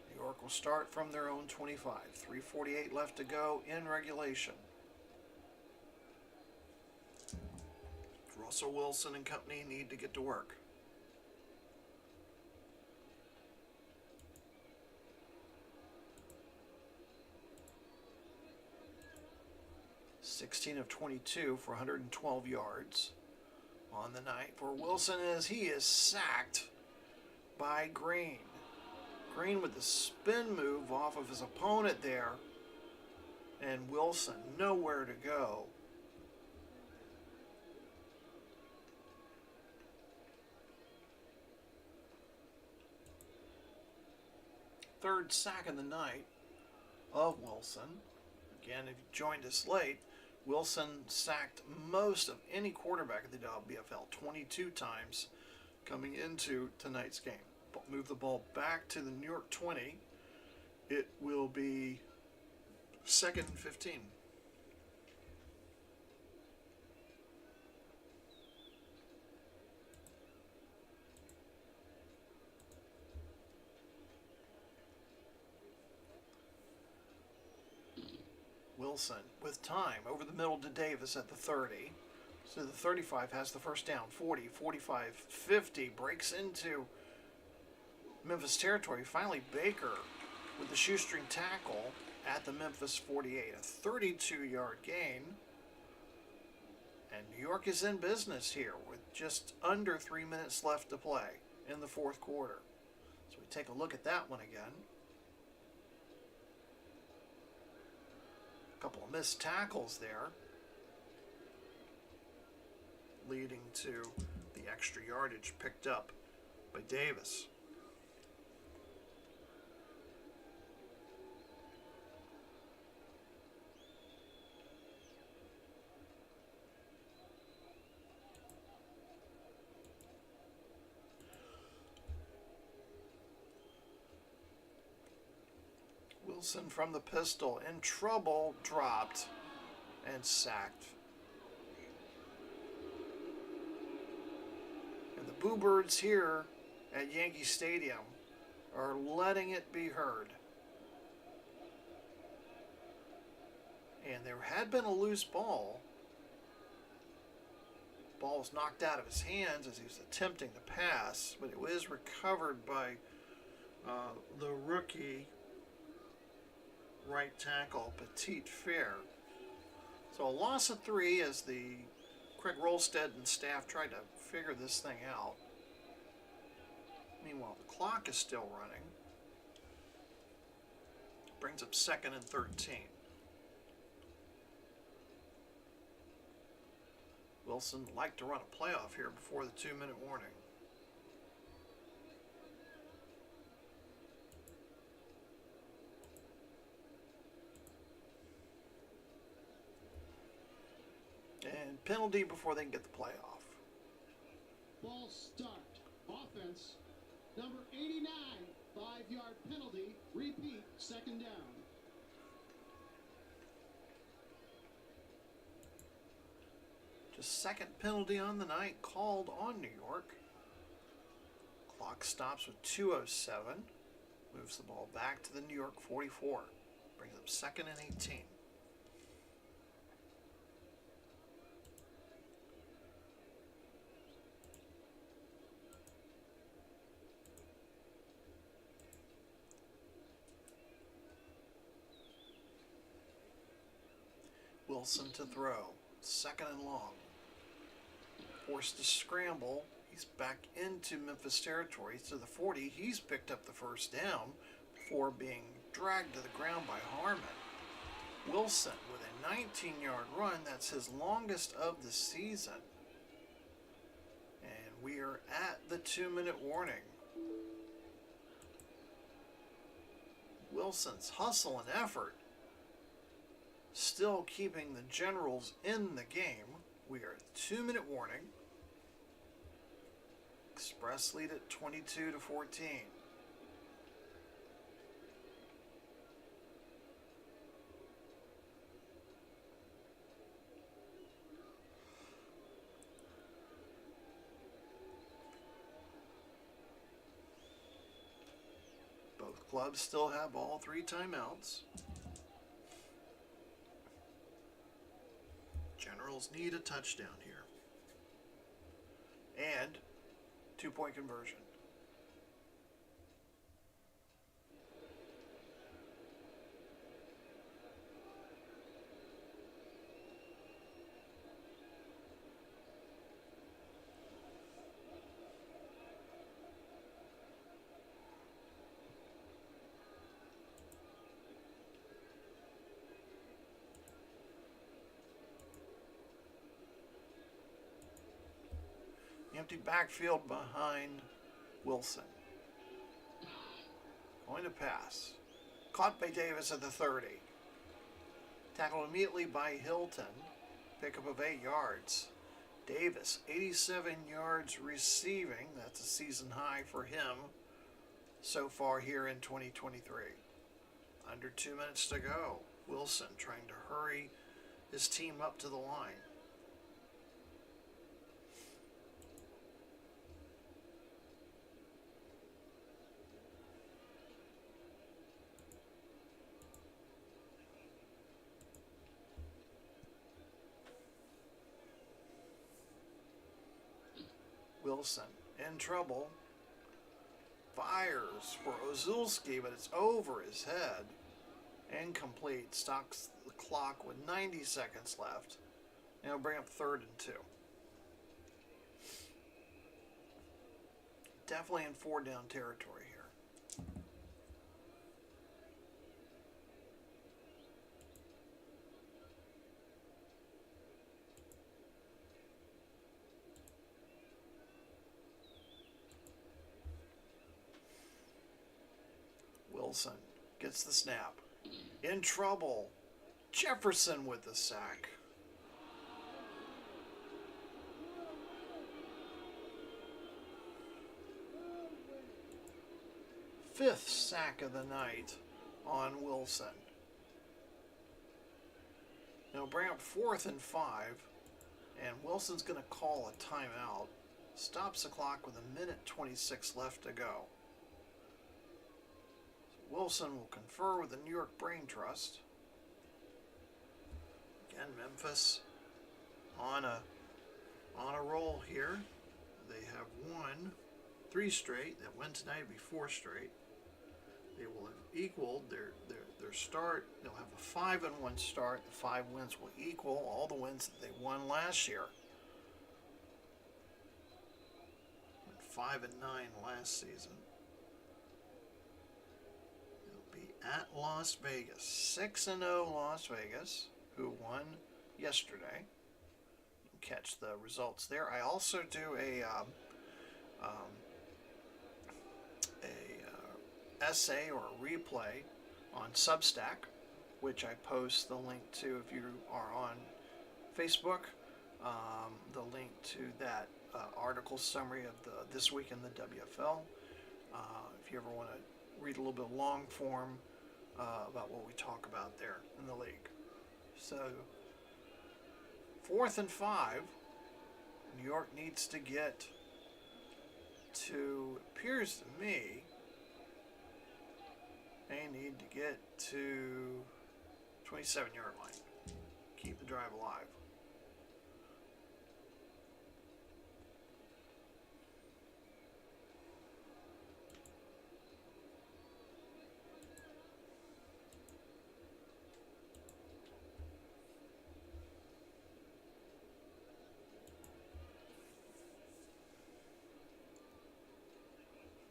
New York will start from their own 25. 3:48 left to go in regulation. Russell Wilson and company need to get to work. (16 of 22 for 112 yards on the night for Wilson as he is sacked by Green. Green with the spin move off of his opponent there, and Wilson nowhere to go. Third sack of the night of Wilson. Again, if you joined us late, Wilson sacked most of any quarterback in the WFL, 22 times coming into tonight's game. Move the ball back to the New York 20. It will be 2nd and 15. Wilson with time over the middle to Davis at the 30. So the 35 has the first down. 40, 45, 50. Breaks into Memphis territory. Finally Baker with the shoestring tackle at the Memphis 48. A 32-yard gain. And New York is in business here with just under 3 minutes left to play in the fourth quarter. So we take a look at that one again. Couple of missed tackles there, leading to the extra yardage picked up by Davis. Wilson from the pistol, in trouble, dropped, and sacked. And the Boo Birds here at Yankee Stadium are letting it be heard. And there had been a loose ball. Ball was knocked out of his hands as he was attempting to pass, but it was recovered by the rookie right tackle, Petit Fair. So a loss of 3 as the Craig Rolstead and staff tried to figure this thing out. Meanwhile, the clock is still running. Brings up 2nd and 13. Wilson would like to run a playoff here before the 2-minute warning. And penalty before they can get the playoff. Ball start. Offense. Number 89. 5-yard penalty. Repeat. 2nd down. Just second penalty on the night called on New York. Clock stops with 2:07. Moves the ball back to the New York 44. Brings up 2nd and 18. Wilson to throw. 2nd and long. forced to scramble. He's back into Memphis territory to the 40. He's picked up the first down before being dragged to the ground by Harmon. Wilson with a 19-yard run. That's his longest of the season. And we are at the 2-minute warning. Wilson's hustle and effort still keeping the Generals in the game. We are at 2-minute warning. Express lead at 22-14. Both clubs still have all 3 timeouts. Generals need a touchdown here. And 2-point conversion. Empty backfield behind Wilson. Going to pass. Caught by Davis at the 30. Tackled immediately by Hilton. Pickup of 8 yards. Davis, 87 yards receiving. That's a season high for him so far here in 2023. Under 2 minutes to go. Wilson trying to hurry his team up to the line. Wilson in trouble. Fires for Ozulski, but it's over his head. Incomplete. Stops the clock with 90 seconds left. And it'll bring up 3rd and 2. Definitely in 4-down territory here. Wilson gets the snap. In trouble. Jefferson with the sack. Fifth sack of the night on Wilson. Now bring up 4th and 5. And Wilson's going to call a timeout. Stops the clock with 1:26 left to go. Wilson will confer with the New York Brain Trust. Again, Memphis on a roll here. They have won 3 straight. That win tonight will be 4 straight. They will have equaled their start. They'll have a 5-1 start. The 5 wins will equal all the wins that they won last year. 5-9 last season. At Las Vegas, 6-0 Las Vegas, who won yesterday. Catch the results there. I also do a essay or a replay on Substack, which I post the link to if you are on Facebook. The link to that article summary of this week in the WFL. If you ever want to read a little bit long form about what we talk about there in the league. So 4th and 5, New York needs to get to, appears to me, they need to get to 27-yard line. Keep the drive alive.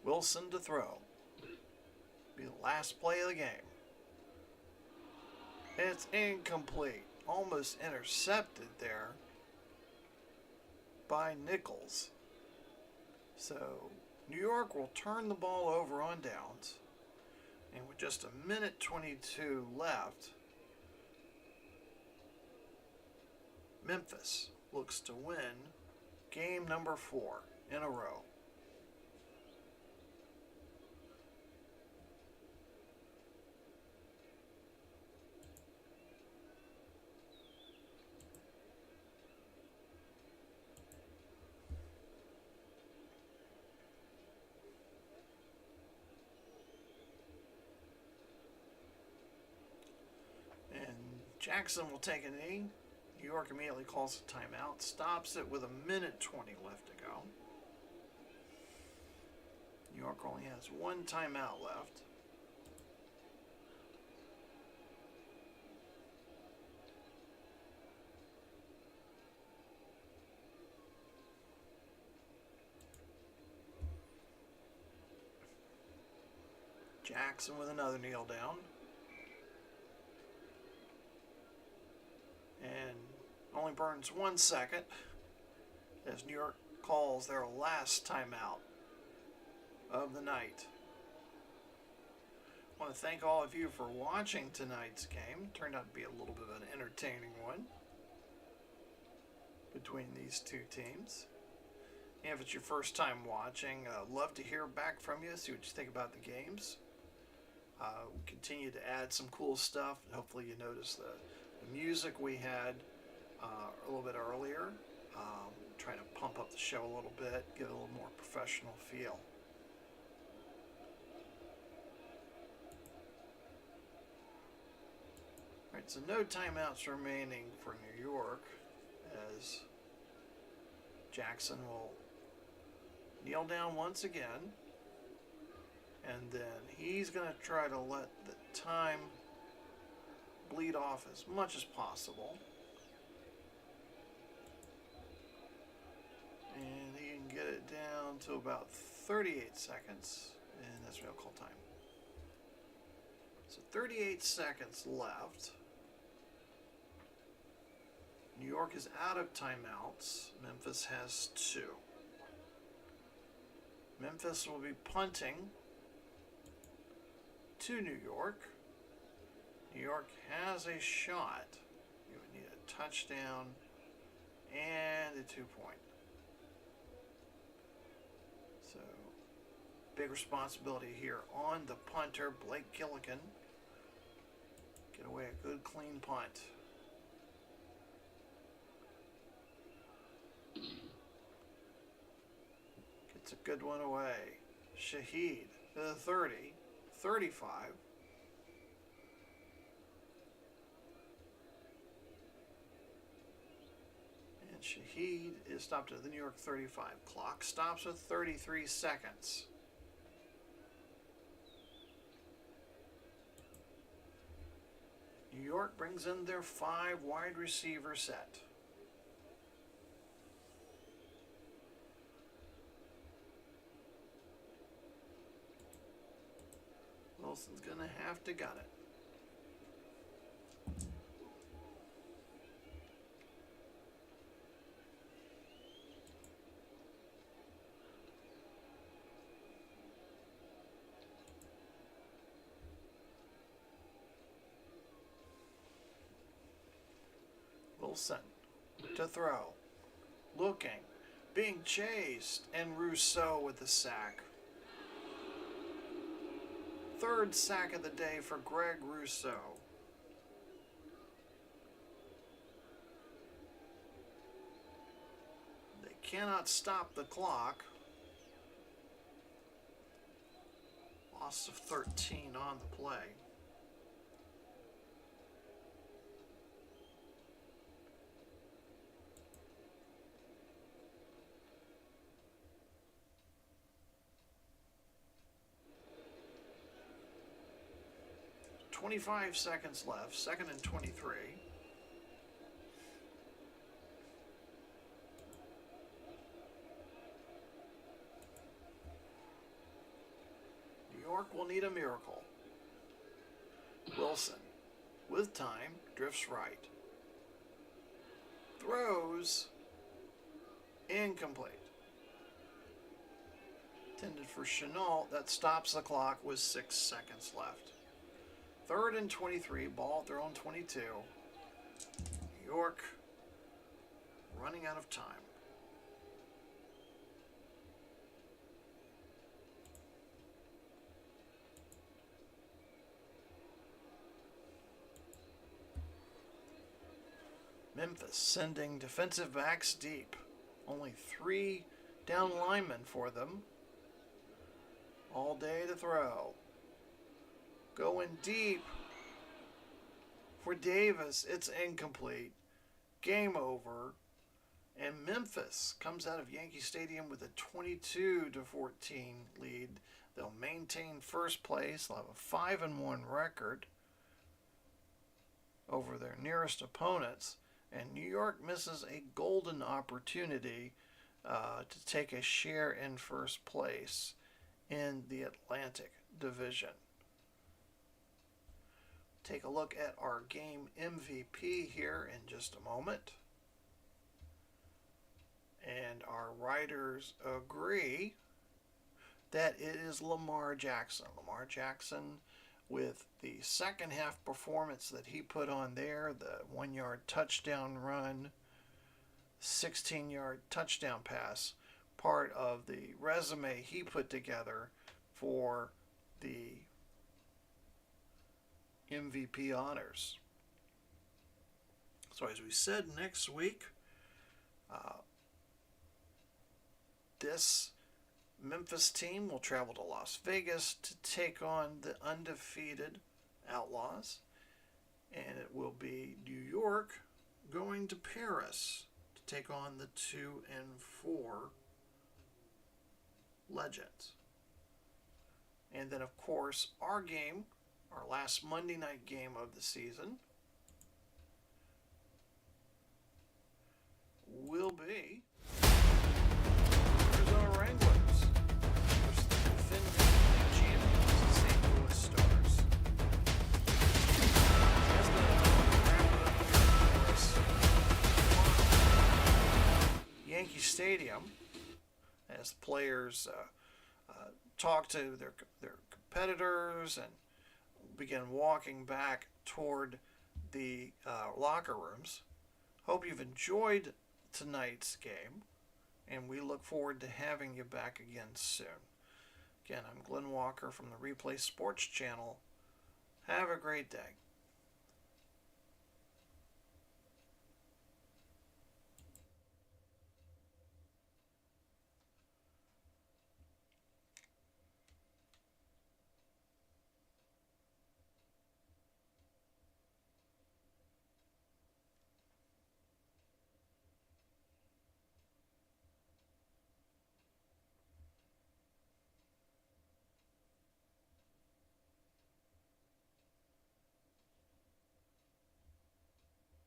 Wilson to throw. Be the last play of the game. It's incomplete. Almost intercepted there by Nichols. So New York will turn the ball over on downs. And with just a minute 22 left, Memphis looks to win game number 4 in a row. Jackson will take a knee. New York immediately calls a timeout, stops it with a minute 20 left to go. New York only has one timeout left. Jackson with another kneel down. And only burns 1 second as New York calls their last timeout of the night. I want to thank all of you for watching tonight's game. Turned out to be a little bit of an entertaining one between these two teams. And if it's your first time watching, love to hear back from you, see what you think about the games. We continue to add some cool stuff. Hopefully you notice the music we had a little bit earlier. Trying to pump up the show a little bit, give it a little more professional feel. Alright, so no timeouts remaining for New York as Jackson will kneel down once again, and then he's going to try to let the time bleed off as much as possible. And he can get it down to about 38 seconds, and that's what I'll call time. So 38 seconds left. New York is out of timeouts. Memphis has 2. Memphis will be punting to New York. New York has a shot. You would need a touchdown and a 2-point. So, big responsibility here on the punter, Blake Gilligan. Get away a good, clean punt. Gets a good one away. Shaheed to the 30, 35. And Shaheed is stopped at the New York 35. Clock stops with 33 seconds. New York brings in their 5 wide receiver set. Wilson's going to have to gun it. Wilson to throw. Looking. Being chased. And Rousseau with the sack. 3rd sack of the day for Greg Rousseau. They cannot stop the clock. Loss of 13 on the play. .25 seconds left, 2nd and 23. York will need a miracle. Wilson, with time, drifts right. Throws incomplete. Intended for Chenault. That stops the clock with 6 seconds left. 3rd and 23. Ball at their own 22. New York running out of time. Memphis sending defensive backs deep. Only 3 down linemen for them. All day to throw. Going deep for Davis. It's incomplete. Game over. And Memphis comes out of Yankee Stadium with a 22-14 lead. They'll maintain first place. They'll have a 5-1 record over their nearest opponents. And New York misses a golden opportunity to take a share in first place in the Atlantic Division. Take a look at our game MVP here in just a moment. And our writers agree that it is Lamar Jackson. Lamar Jackson, with the second half performance that he put on there, the 1-yard touchdown run, 16-yard touchdown pass, part of the resume he put together for the MVP honors. So as we said, next week, this Memphis team will travel to Las Vegas to take on the undefeated Outlaws, and it will be New York going to Paris to take on the 2 and 4 Legends. And then, of course, our game, our last Monday night game of the season, will be Arizona Wranglers versus the defending champions, St. Louis Stars. That's going to wrap it up here for us. Yankee Stadium, as the players talk to their competitors and begin walking back toward the locker rooms. Hope you've enjoyed tonight's game, and we look forward to having you back again soon. Again, I'm Glenn Walker from the Replay Sports Channel. Have a great day.